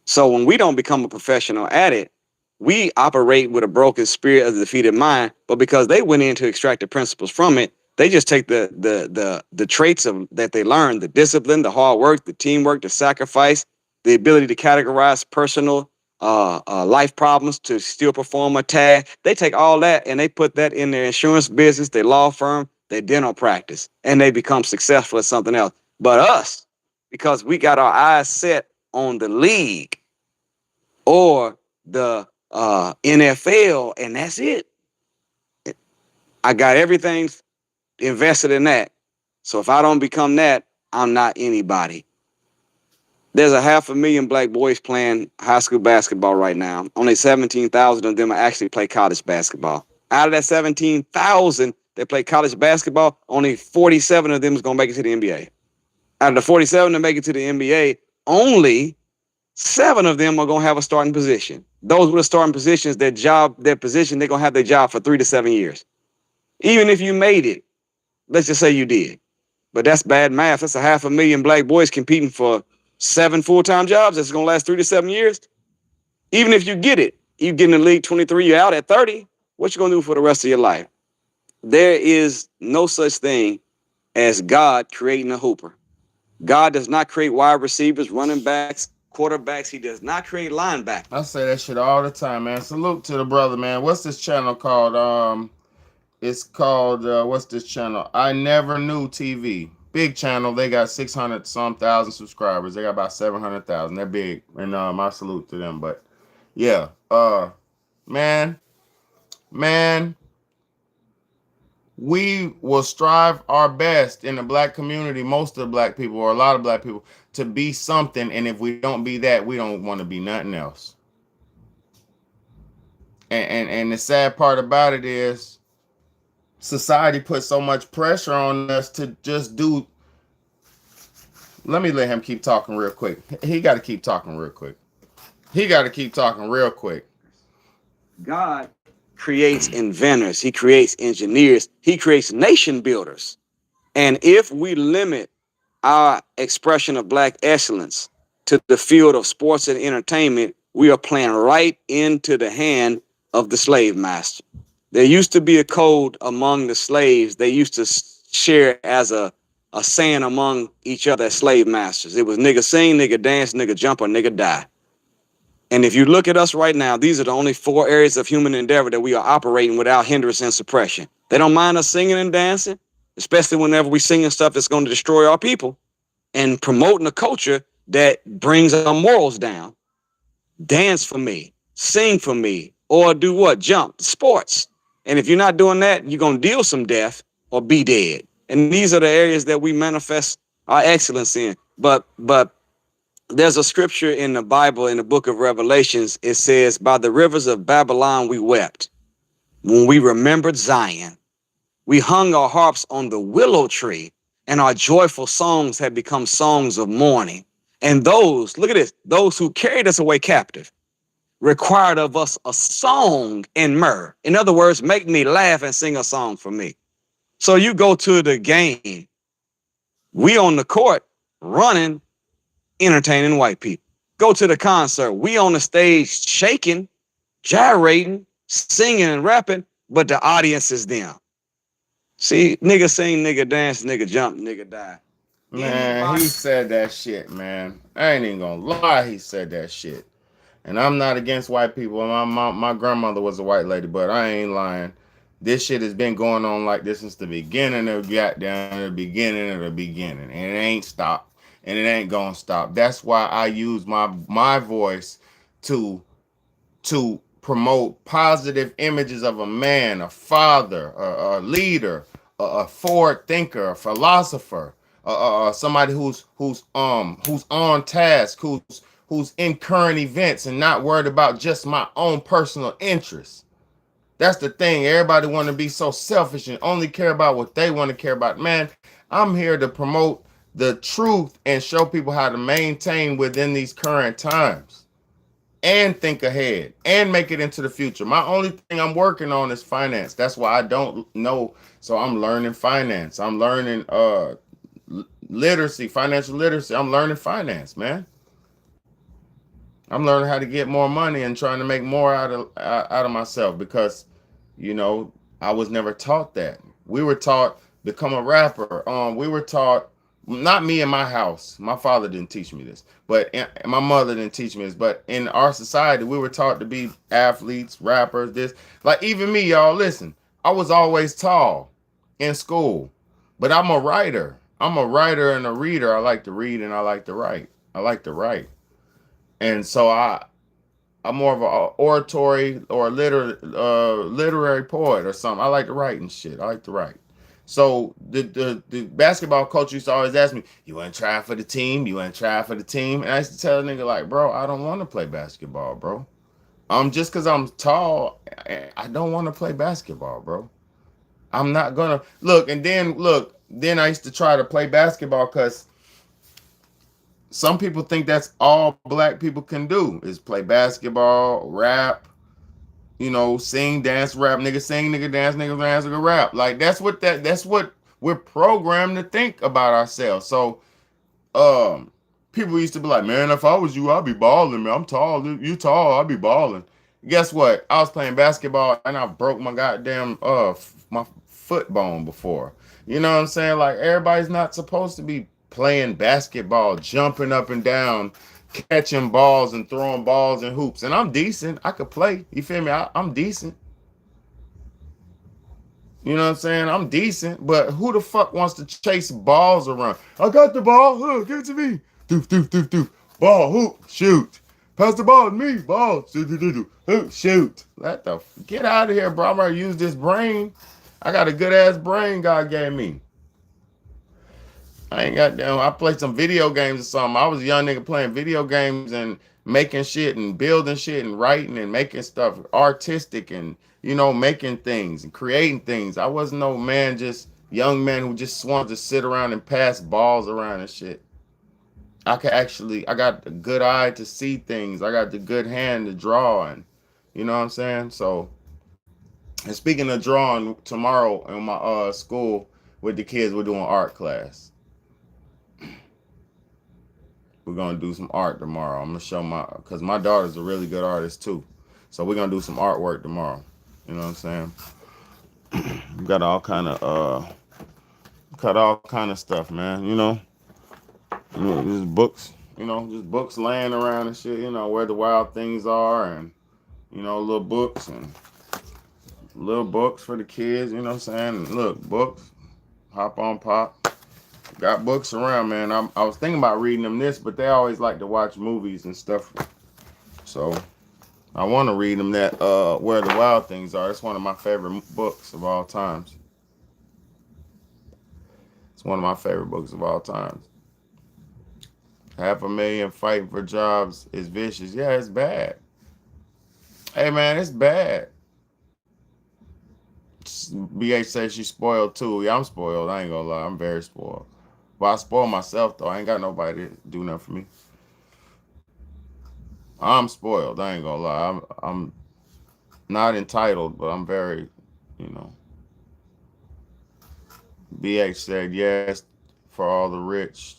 So when we don't become a professional at it, we operate with a broken spirit of the defeated mind. But because they went in to extract the principles from it, they just take the traits that they learned, the discipline, the hard work, the teamwork, the sacrifice, the ability to categorize personal life problems to still perform a task. They take all that and they put that in their insurance business, their law firm, their dental practice, and they become successful at something else. But us, because we got our eyes set on the league or the NFL, and that's it. I got everything invested in that. So if I don't become that, I'm not anybody. There's 500,000 black boys playing high school basketball right now. Only 17,000 of them actually play college basketball. Out of that 17,000 that play college basketball, only 47 of them is going to make it to the NBA. Out of the 47 that make it to the NBA, only 7 of them are going to have a starting position. Those with a starting positions, their position, they're going to have their job for 3 to 7 years. Even if you made it, let's just say you did. But that's bad math. That's 500,000 black boys competing for 7 full-time jobs that's going to last 3 to 7 years. Even if you get it, you get in the league 23, you're out at 30. What you going to do for the rest of your life? There is no such thing as God creating a hooper. God does not create wide receivers, running backs, quarterbacks. He does not create linebackers. I say that shit all the time, man. Salute to the brother, man. What's this channel called? It's called, what's this channel? I Never Knew TV. Big channel. They got 600 some thousand subscribers. They got about 700,000. They're big. And my salute to them. But yeah, man, man, we will strive our best in the black community, most of the black people, or a lot of black people, to be something. And if we don't be that, we don't want to be nothing else. And the sad part about it is society puts so much pressure on us to just do. Let me let him keep talking real quick. He got to keep talking real quick. He got to keep talking real quick. God creates inventors. He creates engineers. He creates nation builders. And if we limit our expression of black excellence to the field of sports and entertainment, we are playing right into the hand of the slave master. There used to be a code among the slaves. They used to share as a saying among each other as slave masters. It was nigga sing, nigga dance, nigga jump, or nigga die. And if you look at us right now, these are the only 4 areas of human endeavor that we are operating without hindrance and suppression. They don't mind us singing and dancing, especially whenever we singing stuff that's going to destroy our people and promoting a culture that brings our morals down. Dance for me, sing for me, or do what? Jump, sports. And if you're not doing that, you're going to deal some death or be dead. And these are the areas that we manifest our excellence in. But there's a scripture in the Bible, in the book of Revelations. It says, by the rivers of Babylon we wept. When we remembered Zion, we hung our harps on the willow tree, and our joyful songs had become songs of mourning. And those, look at this, those who carried us away captive required of us a song and myrrh. In other words, make me laugh and sing a song for me. So you go to the game, we on the court running, entertaining white people. Go to the concert, we on the stage shaking, gyrating, singing and rapping, but the audience is them. See, nigga sing, nigga dance, nigga jump, nigga die. Man, he said that shit, man. I ain't even gonna lie, he said that shit. And I'm not against white people. My grandmother was a white lady, but I ain't lying. This shit has been going on like this since the beginning of the beginning, and it ain't stopped, and it ain't gonna stop. That's why I use my voice to promote positive images of a man, a father, a leader, a forward thinker, a philosopher, somebody who's on task, who's in current events and not worried about just my own personal interests. That's the thing. Everybody want to be so selfish and only care about what they want to care about. Man, I'm here to promote the truth and show people how to maintain within these current times and think ahead and make it into the future. My only thing I'm working on is finance. That's why I don't know. So I'm learning finance. I'm learning literacy, financial literacy. I'm learning finance, man. I'm learning how to get more money and trying to make more out of myself because, you know, I was never taught that. We were taught become a rapper. We were taught, not me in my house. My father didn't teach me this, but my mother didn't teach me this. But in our society, we were taught to be athletes, rappers. This, like even me, y'all. Listen, I was always tall in school, but I'm a writer. I'm a writer and a reader. I like to read and I like to write. I like to write. And so I'm more of an oratory or literary poet or something. I like to write and shit. I like to write. So the basketball coach used to always ask me, you want to try for the team? You want to try for the team? And I used to tell the nigga like, bro, I don't want to play basketball, bro. Just because I'm tall, I don't want to play basketball, bro. I'm not going to. Then I used to try to play basketball because some people think that's all black people can do is play basketball, rap, sing, dance, rap, nigga sing, nigga dance, nigga rap. Like that's what we're programmed to think about ourselves. So people used to be like, man, if I was you, I'd be balling, man. I'm tall, you tall, I'd be balling. Guess what? I was playing basketball and I broke my goddamn my foot bone before. You know what I'm saying? Like everybody's not supposed to be playing basketball, jumping up and down, catching balls and throwing balls and hoops. And I'm decent. I could play. You feel me? I'm decent. You know what I'm saying? I'm decent. But who the fuck wants to chase balls around? I got the ball. Give it to me. Doof, doof, doof, doof. Ball, hoop, shoot. Pass the ball to me, ball. Shoot. Get out of here, bro. I'm gonna use this brain. I got a good ass brain God gave me. I ain't got damn. I played some video games or something. I was a young nigga playing video games and making shit and building shit and writing and making stuff artistic and making things and creating things. I wasn't no man, just young man who just wanted to sit around and pass balls around and shit. I got the good eye to see things. I got the good hand to draw, and you know what I'm saying? So, and speaking of drawing, tomorrow in my school with the kids, we're doing art class. We're gonna do some art tomorrow. I'm gonna show cause my daughter's a really good artist too. So we're gonna do some artwork tomorrow. You know what I'm saying? We got all kind of cut all kind of stuff, man. Just books, just books laying around and shit, where the wild things are, and little books for the kids, you know what I'm saying? And look, books, hop on pop. Got books around, man. I was thinking about reading them but they always like to watch movies and stuff. So I want to read them that Where the Wild Things Are. It's one of my favorite books of all times. It's one of my favorite books of all times. 500,000 fighting for jobs is vicious. Yeah, it's bad. Hey, man, it's bad. BH says she's spoiled too. Yeah, I'm spoiled. I ain't gonna lie. I'm very spoiled. But I spoil myself though. I ain't got nobody to do nothing for me. I'm spoiled. I ain't gonna lie. I'm not entitled, but I'm very, you know. BH said yes for all the rich,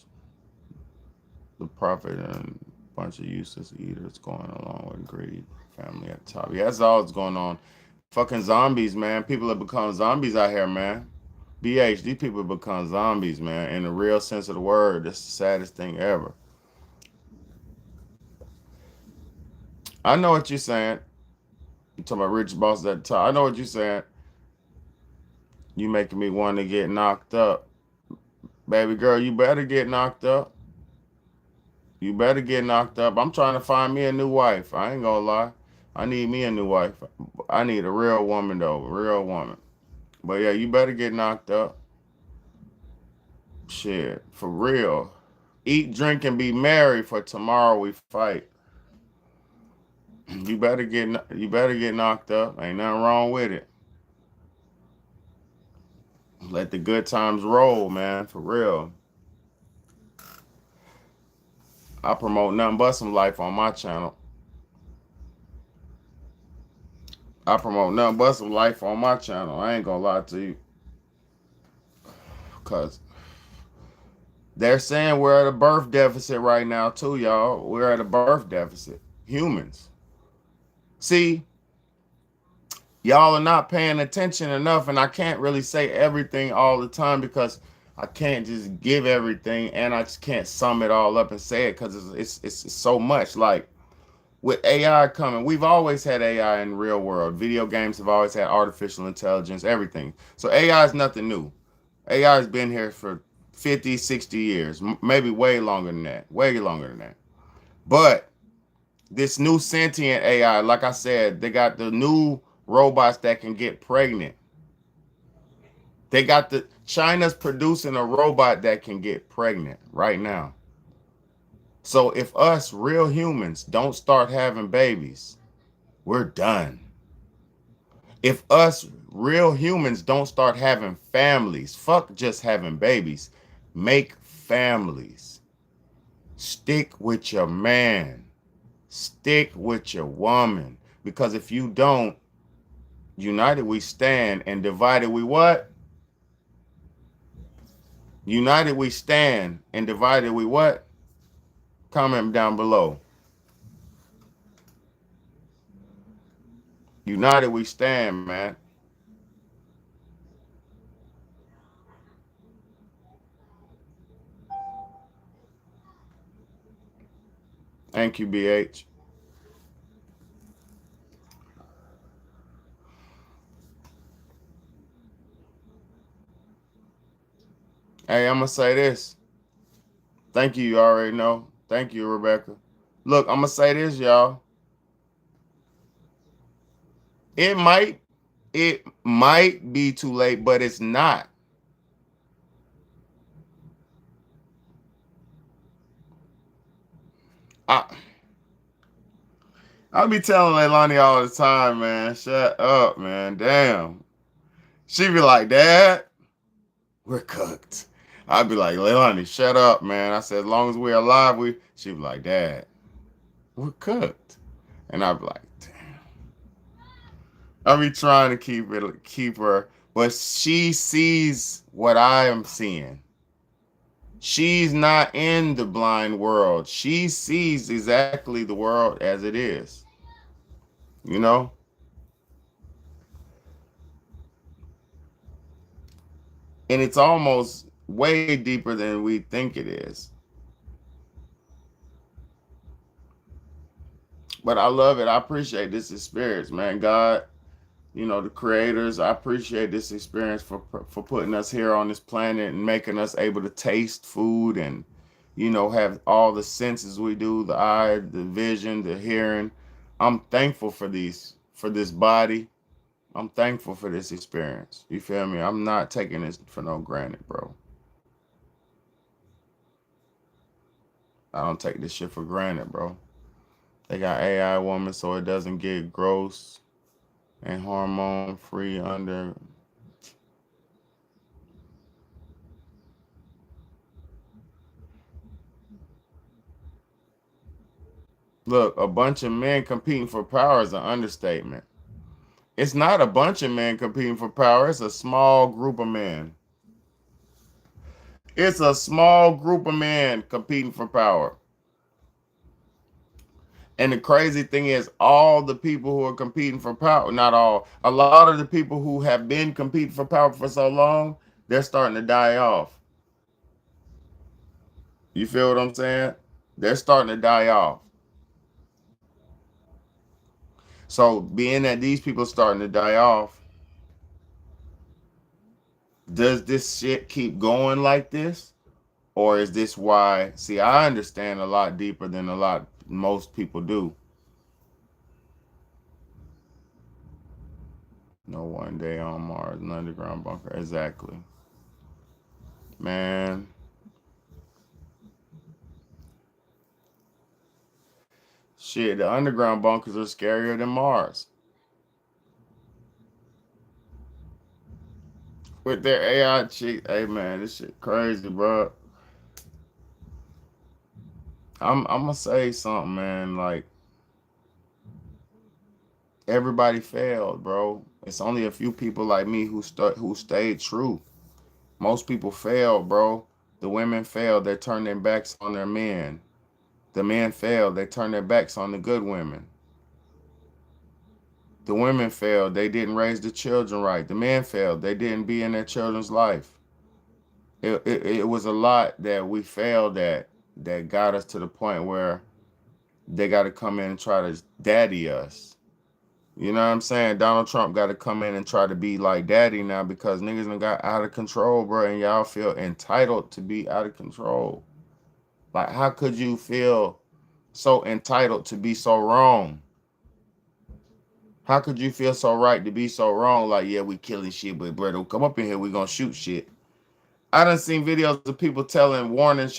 the profit, and a bunch of useless eaters going along with greed. Family at the top. Yeah, that's all that's going on. Fucking zombies, man. People have become zombies out here, man. BH, these people have become zombies, man. In the real sense of the word, that's the saddest thing ever. I know what you're saying. You talking about rich bosses at the top. I know what you're saying. You making me want to get knocked up. Baby girl, you better get knocked up. You better get knocked up. I'm trying to find me a new wife. I ain't gonna lie. I need me a new wife. I need a real woman, though. A real woman. But yeah, you better get knocked up. Shit, for real. Eat, drink, and be merry, for tomorrow we fight. You better get knocked up. Ain't nothing wrong with it. Let the good times roll, man, for real. I promote nothing but some life on my channel. I promote nothing but some life on my channel. I ain't gonna lie to you. Cause they're saying we're at a birth deficit right now too, y'all. We're at a birth deficit. Humans. See, y'all are not paying attention enough, and I can't really say everything all the time because I can't just give everything, and I just can't sum it all up and say it because it's so much. Like with AI coming, we've always had AI in the real world. Video games have always had artificial intelligence, everything. So AI is nothing new. AI has been here for 50, 60 years, maybe way longer than that, way longer than that. But this new sentient AI, like I said, they got the new robots that can get pregnant. They got China's producing a robot that can get pregnant right now. So if us real humans don't start having babies, we're done. If us real humans don't start having families, fuck just having babies, make families. Stick with your man. Stick with your woman. Because if you don't, united we stand and divided we what? United we stand and divided we what? Comment down below. United we stand, man. Thank you, BH. Hey, I'm going to say this. Thank you, you already know. Thank you, Rebecca. Look, I'm gonna say this, y'all. It might, it might be too late, but it's not. I I be telling Leilani all the time, man. Shut up, man. Damn. She be like, Dad, we're cooked. I'd be like, Leilani, shut up, man. I said, as long as we're alive, we. She be like, Dad, we're cooked. And I'd be like, damn. I be trying to keep her, but she sees what I am seeing. She's not in the blind world. She sees exactly the world as it is. You know? And it's almost way deeper than we think it is. But I love it. I appreciate this experience, man. God, the creators, I appreciate this experience for putting us here on this planet and making us able to taste food and have all the senses we do, the eye, the vision, the hearing. I'm thankful for this body. I'm thankful for this experience. You feel me? I'm not taking this for no granted, bro. I don't take this shit for granted, bro. They got AI woman so it doesn't get gross and hormone free under. Look, a bunch of men competing for power is an understatement. It's not a bunch of men competing for power, it's a small group of men. It's a small group of men competing for power. And the crazy thing is, all the people who are competing for power, not all, a lot of the people who have been competing for power for so long, they're starting to die off. You feel what I'm saying? They're starting to die off. So, being that these people are starting to die off, does this shit keep going like this? Or is this why? See, I understand a lot deeper than most people do. No one day on Mars, an underground bunker. Exactly. Man, shit, the underground bunkers are scarier than Mars. With their AI chick, hey man, this shit crazy, bro. I'm gonna say something, man. Like everybody failed, bro. It's only a few people like me who stayed true. Most people failed, bro. The women failed. They turned their backs on their men. The men failed. They turned their backs on the good women. The women failed. They didn't raise the children right. The men failed. They didn't be in their children's life. It was a lot that we failed at that got us to the point where they got to come in and try to daddy us. You know what I'm saying? Donald Trump got to come in and try to be like daddy now because niggas done got out of control, bro, and y'all feel entitled to be out of control. Like, how could you feel so entitled to be so wrong? How could you feel so right to be so wrong? Like, yeah, we killing shit, but bro, don't come up in here, we gonna shoot shit. I done seen videos of people warning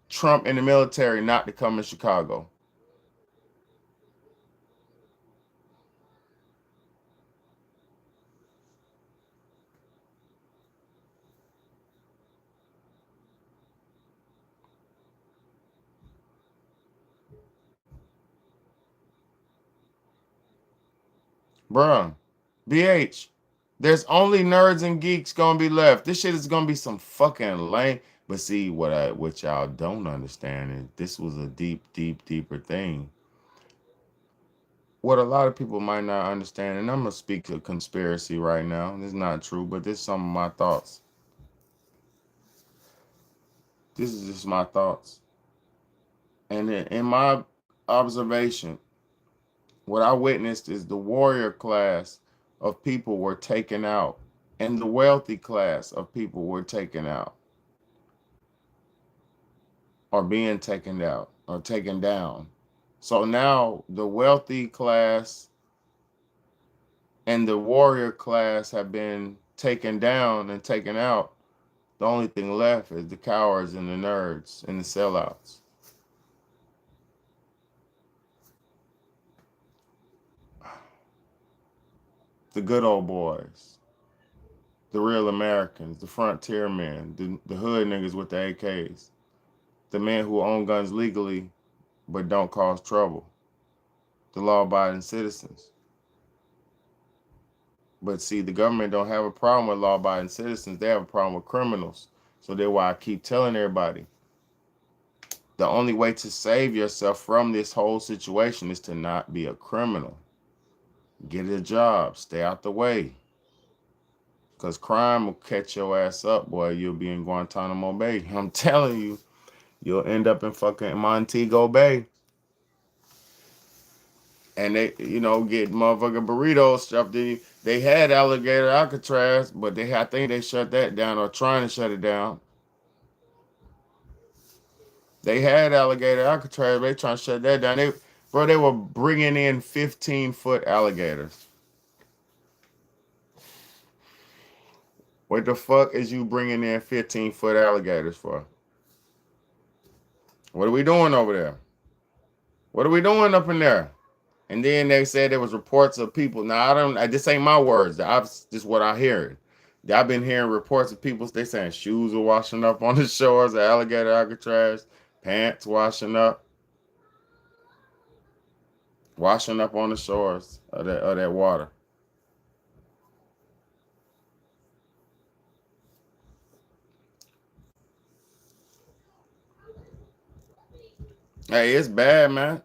Trump and the military not to come in Chicago. Bruh, BH, there's only nerds and geeks gonna be left. This shit is gonna be some fucking lame. But see, what y'all don't understand is this was a deeper thing. What a lot of people might not understand, and I'm gonna speak a conspiracy right now. This is not true, but this is some of my thoughts. This is just my thoughts. And in my observation, what I witnessed is the warrior class of people were taken out, and the wealthy class of people were taken out, or being taken out. or taken down. So now the wealthy class and the warrior class have been taken down and taken out. The only thing left is the cowards and the nerds and the sellouts. The good old boys, the real Americans, the frontier men, the hood niggas with the AKs, the men who own guns legally but don't cause trouble, the law-abiding citizens. But see, the government don't have a problem with law-abiding citizens. They have a problem with criminals. So that's why I keep telling everybody, the only way to save yourself from this whole situation is to not be a criminal. Get a job. Stay out the way. Because crime will catch your ass up, boy. You'll be in Guantanamo Bay. I'm telling you, you'll end up in fucking Montego Bay. And they, get motherfucking burritos stuffed in you. They had alligator Alcatraz, but I think they shut that down or trying to shut it down. They had alligator Alcatraz, they trying to shut that down. They were bringing in 15-foot alligators. What the fuck is you bringing in 15-foot alligators for? What are we doing over there? What are we doing up in there? And then they said there was reports of people. Now this ain't my words. Just what I heard. I've been hearing reports of people. They saying shoes are washing up on the shores of alligator Alcatraz, pants washing up on the shores of that water. Hey, it's bad, man.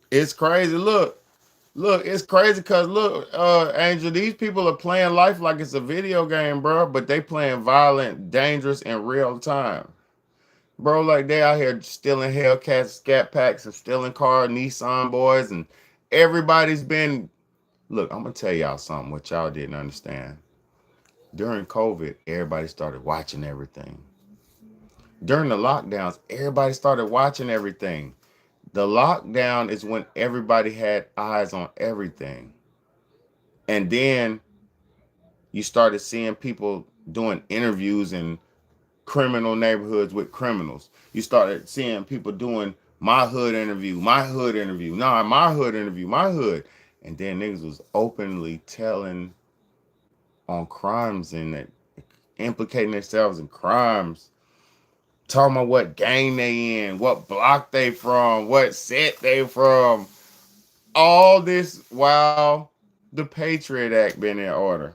It's crazy. Look, it's crazy because look, Angel, these people are playing life like it's a video game, bro, but they playing violent, dangerous in real time. Bro, like they out here stealing Hellcats, Scat Packs, and stealing car Nissan boys, and everybody's been. Look, I'm gonna tell y'all something what y'all didn't understand. During COVID, everybody started watching everything. During the lockdowns, everybody started watching everything. The lockdown is when everybody had eyes on everything. And then you started seeing people doing interviews in criminal neighborhoods with criminals. You started seeing people doing my hood interview. Nah, my hood interview, my hood. And then niggas was openly telling on crimes and that implicating themselves in crimes. Talking about what gang they in, what block they from, what set they from. All this while the Patriot Act been in order.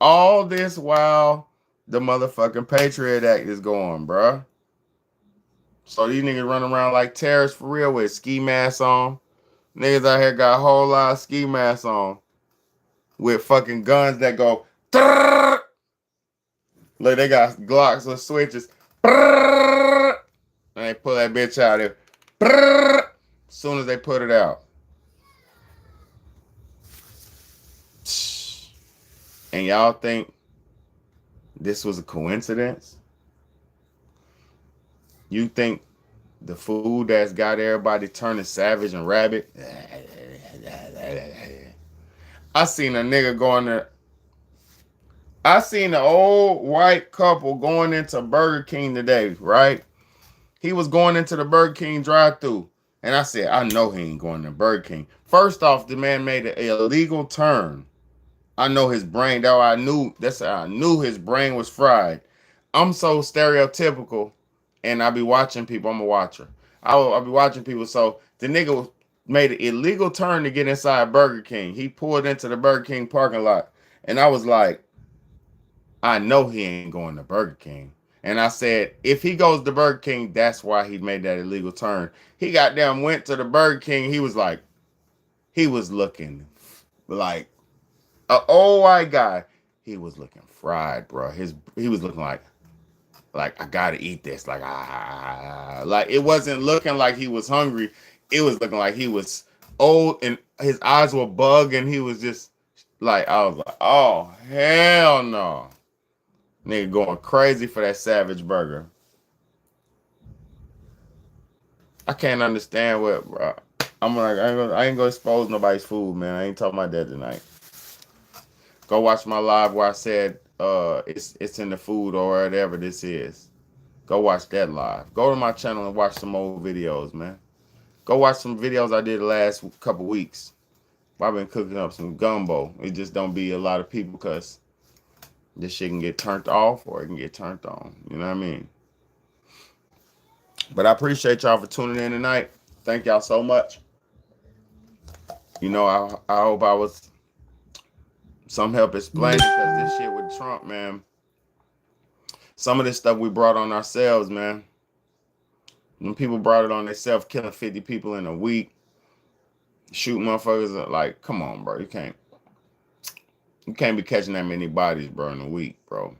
All this while the motherfucking Patriot Act is going, bruh. So these niggas running around like terrorists for real with ski masks on. Niggas out here got a whole lot of ski masks on. With fucking guns that go. Trrr! Look, they got Glocks with switches. Trrr! And they pull that bitch out there. As soon as they put it out. And y'all think this was a coincidence? You think the food that's got everybody turning savage and rabid? I seen a nigga going there. I seen an old white couple going into Burger King today, right? He was going into the Burger King drive-thru. And I said, I know he ain't going to Burger King. First off, the man made an illegal turn. I know his brain. That's how I knew his brain was fried. I'm so stereotypical, and I be watching people. I'm a watcher. I'll be watching people. So the nigga made an illegal turn to get inside Burger King. He pulled into the Burger King parking lot, and I was like, I know he ain't going to Burger King. And I said, if he goes to Burger King, that's why he made that illegal turn. He goddamn went to the Burger King. He was looking like an old white guy. He was looking fried, bro. He was looking like I gotta eat this. Like it wasn't looking like he was hungry. It was looking like he was old and his eyes were bugging. He was just like, I was like, oh hell no. Nigga going crazy for that Savage Burger. I can't understand what, bro. I'm like, I ain't gonna expose nobody's food, man. I ain't talking about that tonight. Go watch my live where I said it's in the food or whatever this is. Go watch that live. Go to my channel and watch some old videos, man. Go watch some videos I did the last couple weeks. I've been cooking up some gumbo. It just don't be a lot of people because this shit can get turned off or it can get turned on. You know what I mean? But I appreciate y'all for tuning in tonight. Thank y'all so much. You know, I hope I was some help explaining because this shit with Trump, man. Some of this stuff we brought on ourselves, man. When people brought it on themselves, killing 50 people in a week, shoot motherfuckers, like, come on, bro. You can't be catching that many bodies, bro, in a week, bro.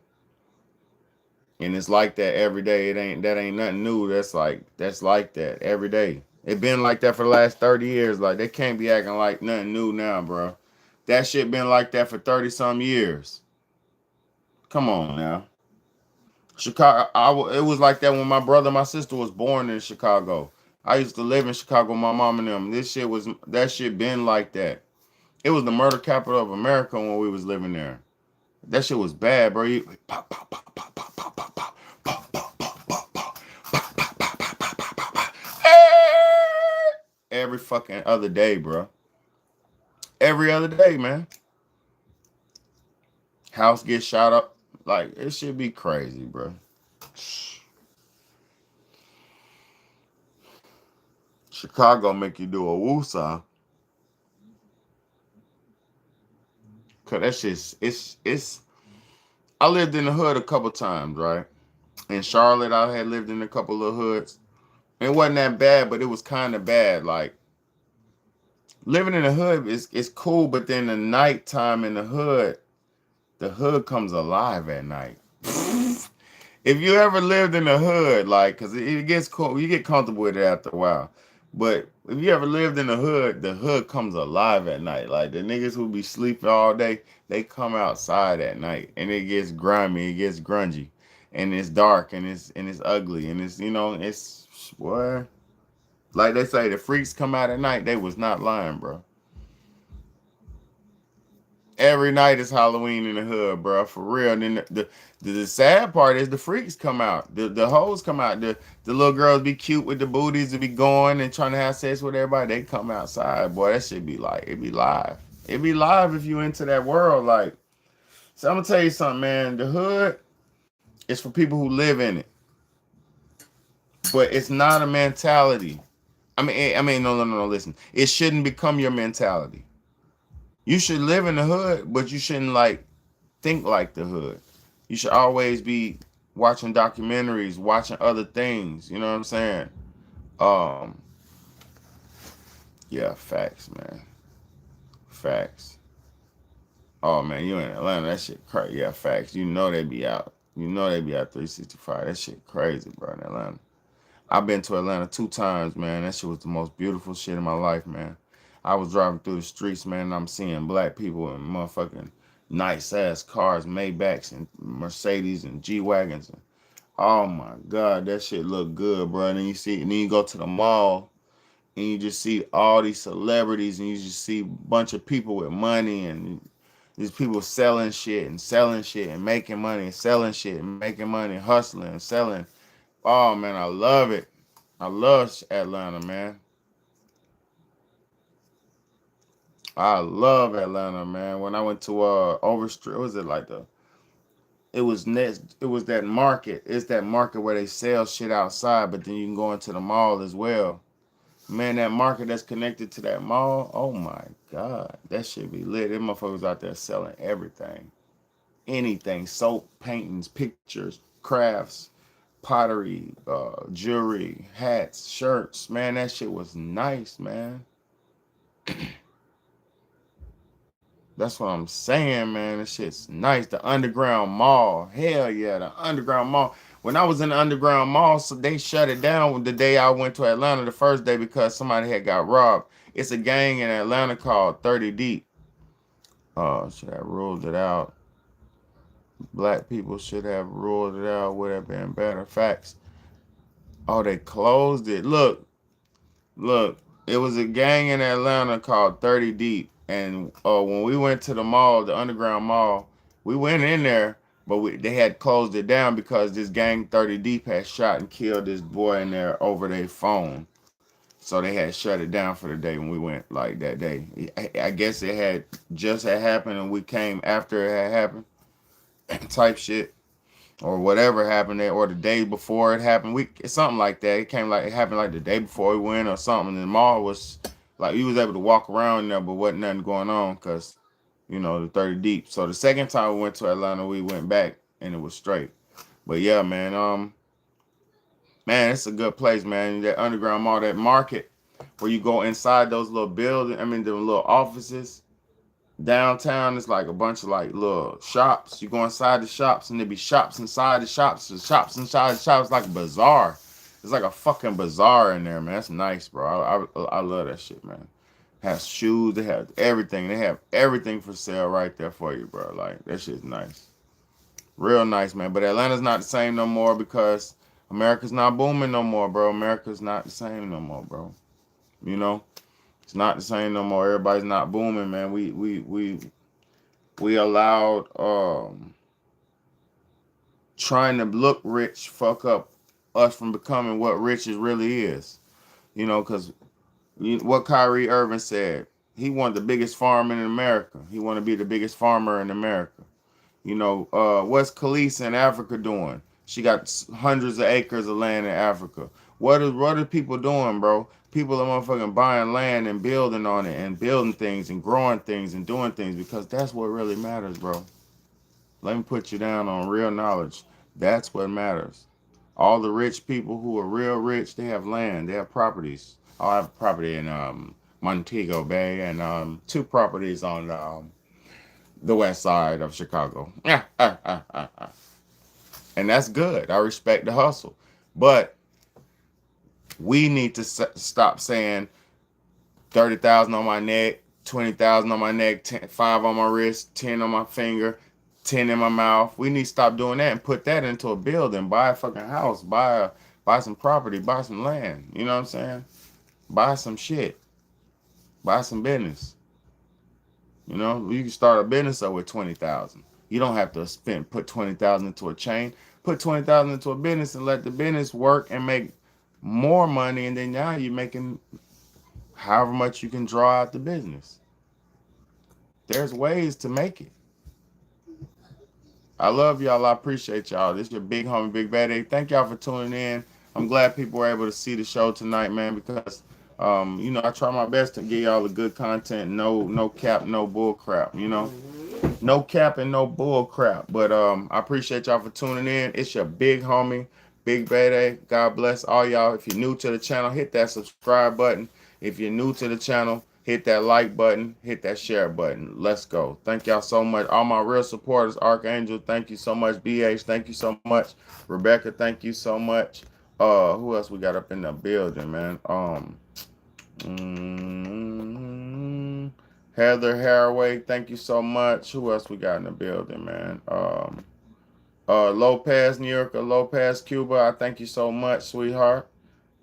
And it's like that every day. That ain't nothing new. That's like that every day. It been like that for the last 30 years. Like they can't be acting like nothing new now, bro. That shit been like that for 30 some years. Come on now. Chicago, it was like that when my brother and my sister was born in Chicago. I used to live in Chicago with my mom and them. That shit been like that. It was the murder capital of America when we was living there. That shit was bad, bro. Pop, pop, pop, pop, pop, pop, pop, pop, pop, pop, pop, pop, pop, pop, pop, pop, pop, pop, pop, pop. Every fucking other day, bro. Every other day, man. House gets shot up. Like, it should be crazy, bro. Chicago make you do a woosah. Cause that shit's it's I lived in the hood a couple times, right? In Charlotte, I had lived in a couple of hoods. It wasn't that bad, but it was kind of bad. Like living in the hood is cool, but then the nighttime in the hood comes alive at night. If you ever lived in the hood, like, cause it gets cool, you get comfortable with it after a while. But if you ever lived in the hood comes alive at night. Like the niggas who be sleeping all day, they come outside at night, and it gets grimy, it gets grungy, and it's dark, and it's ugly, and it's what. Like they say, the freaks come out at night. They was not lying, bro. Every night is Halloween in the hood, bro. For real. And then the sad part is the freaks come out. The hoes come out. The little girls be cute with the booties and be going and trying to have sex with everybody. They come outside, boy. That shit be like, it be live. It be live if you into that world. Like, so I'm gonna tell you something, man. The hood is for people who live in it. But it's not a mentality. No. Listen, it shouldn't become your mentality. You should live in the hood, but you shouldn't like think like the hood. You should always be watching documentaries, watching other things. You know what I'm saying? Um, yeah, facts, man. Facts. Oh man, you in Atlanta? That shit crazy. Yeah, facts. You know they be out. You know they be out 365. That shit crazy, bro. In Atlanta. I've been to Atlanta 2 times, man. That shit was the most beautiful shit in my life, man. I was driving through the streets, man, and I'm seeing black people in motherfucking nice ass cars, Maybachs and Mercedes and G Wagons. Oh my God, that shit look good, bro. And then you go to the mall and you just see all these celebrities and you just see a bunch of people with money and these people selling shit and making money and selling shit and making money, hustling and selling. Oh man, I love it. I love Atlanta, man. I love Atlanta, man. When I went to Overstreet, was it like it was that market. It's that market where they sell shit outside, but then you can go into the mall as well. Man, that market that's connected to that mall, oh my God. That shit be lit. Them motherfuckers out there selling everything. Anything. Soap, paintings, pictures, crafts, pottery, jewelry, hats, shirts. Man, that shit was nice, man. That's what I'm saying, man. This shit's nice. The underground mall. Hell yeah, the underground mall. When I was in the underground mall, so they shut it down the day I went to Atlanta, the first day, because somebody had got robbed. It's a gang in Atlanta called 30 Deep. Oh, should have ruled it out. Black people should have ruled it out. Would have been better. Facts. Oh, they closed it. Look, Look, it was a gang in Atlanta called 30 Deep, and when we went to the mall, the underground mall, we went in there, but they had closed it down because this gang 30 Deep had shot and killed this boy in there over their phone. So they had shut it down for the day when we went like that day. I guess it had just had happened and we came after it had happened, type shit, or whatever happened there, or the day before it happened. We something like that. It came like it happened like the day before we went or something. And the mall was like you was able to walk around there, but wasn't nothing going on because the 30 Deep. So the second time we went to Atlanta, we went back and it was straight. But yeah, man, man, it's a good place, man. That underground mall, that market where you go inside those little buildings. I mean, the little offices downtown. It's like a bunch of like little shops. You go inside the shops, and there be shops inside the shops, and shops inside the shops. It's like a bazaar. It's like a fucking bazaar in there, man. That's nice, bro. I love that shit, man. Has shoes. They have everything. They have everything for sale right there for you, bro. Like that shit's nice. Real nice, man. But Atlanta's not the same no more because America's not booming no more, bro. America's not the same no more, bro. You know, it's not the same no more. Everybody's not booming, man. We allowed trying to look rich fuck up us from becoming what riches really is. Because what Kyrie Irving said, he wanted the biggest farm in America. He wanted to be the biggest farmer in America. What's Khaleesi in Africa doing? She got hundreds of acres of land in Africa. What are people doing, bro? People are motherfucking buying land and building on it and building things and growing things and doing things because that's what really matters, bro. Let me put you down on real knowledge. That's what matters. All the rich people who are real rich, they have land, they have properties. I have property in Montego Bay and two properties on the west side of Chicago. And that's good. I respect the hustle. But we need to stop saying 30,000 on my neck, 20,000 on my neck, 5 on my wrist, 10 on my finger, 10 in my mouth. We need to stop doing that and put that into a building. Buy a fucking house. Buy some property. Buy some land. You know what I'm saying? Buy some shit. Buy some business. You can start a business up with 20,000. You don't have to put 20,000 into a chain. Put 20,000 into a business and let the business work and make more money. And then now you're making however much you can draw out the business. There's ways to make it. I love y'all. I appreciate y'all. This is your big homie, Big Bad A. Thank y'all for tuning in. I'm glad people were able to see the show tonight, man, because I try my best to give y'all the good content. No cap, no bull crap, No cap and no bull crap. But I appreciate y'all for tuning in. It's your big homie, Big Bad A. God bless all y'all. If you're new to the channel, hit that subscribe button. If you're new to the channel, hit that like button, hit that share button. Let's go. Thank y'all so much. All my real supporters, Archangel, thank you so much. BH, thank you so much. Rebecca, thank you so much. Who else we got up in the building, man? Heather Haraway, thank you so much. Who else we got in the building, man? Lopez, New York, Lopez, Cuba, I thank you so much, sweetheart.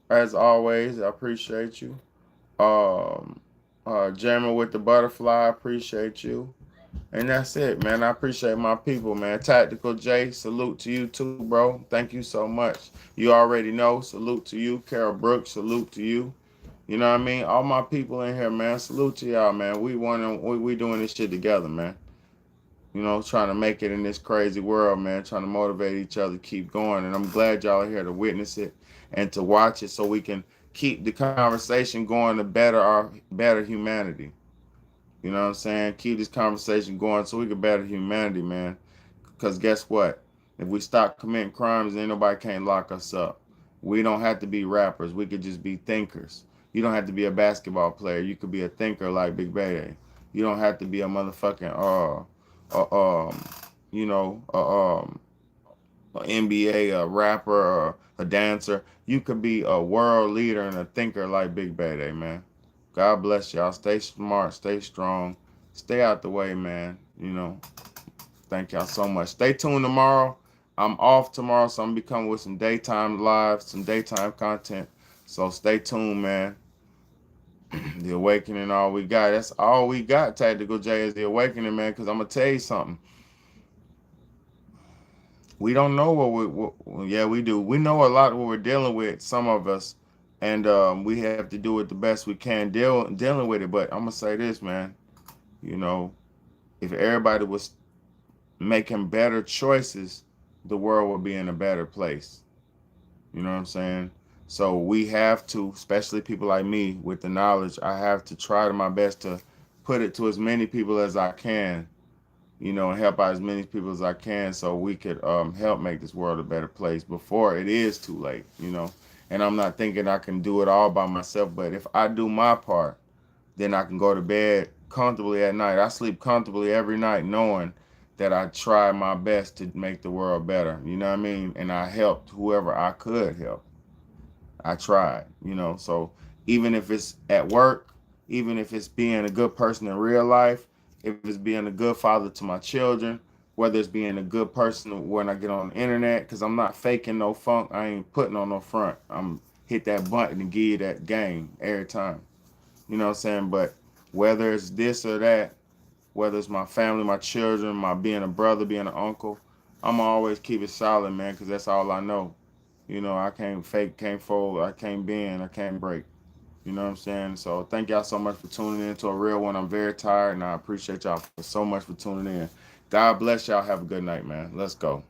As always, I appreciate you. Jamming with the butterfly, I appreciate you. And that's it, man. I appreciate my people, man. Tactical J, salute to you too, bro. Thank you so much. You already know, salute to you. Carol Brooks, salute to you. You know what I mean? All my people in here, man. Salute to y'all, man. We doing this shit together, man. Trying to make it in this crazy world, man. Trying to motivate each other to keep going. And I'm glad y'all are here to witness it and to watch it so we can keep the conversation going to better humanity. You know what I'm saying? Keep this conversation going so we can better humanity, man. Because guess what? If we stop committing crimes, ain't nobody can't lock us up. We don't have to be rappers. We could just be thinkers. You don't have to be a basketball player. You could be a thinker like Big Bay. You don't have to be a motherfucking NBA, a rapper, or a dancer. You could be a world leader and a thinker like Big Bad, man. God bless y'all. Stay smart, stay strong, stay out the way, man. Thank y'all so much. Stay tuned tomorrow. I'm off tomorrow, so I'm gonna be coming with some daytime live, some daytime content. So stay tuned, man. The awakening, all we got. That's all we got. Tactical J is the awakening, man. Because I'm gonna tell you something. We don't know yeah, we do. We know a lot of what we're dealing with. Some of us, and we have to do it the best we can dealing with it. But I'm gonna say this, man. You know, if everybody was making better choices, the world would be in a better place. You know what I'm saying? So we have to, especially people like me with the knowledge, I have to try to my best to put it to as many people as I can, and help out as many people as I can so we could help make this world a better place before it is too late. And I'm not thinking I can do it all by myself, but if I do my part, then I can go to bed comfortably at night. I sleep comfortably every night knowing that I tried my best to make the world better. You know what I mean? And I helped whoever I could help. I tried. So even if it's at work, even if it's being a good person in real life, if it's being a good father to my children, whether it's being a good person when I get on the internet, because I'm not faking no funk. I ain't putting on no front. I'm hit that button and give you that game every time. You know what I'm saying? But whether it's this or that, whether it's my family, my children, my being a brother, being an uncle, I'm always keep it solid, man, because that's all I know. I can't fake, can't fold, I can't bend, I can't break. You know what I'm saying? So thank y'all so much for tuning in to a real one. I'm very tired, and I appreciate y'all so much for tuning in. God bless y'all. Have a good night, man. Let's go.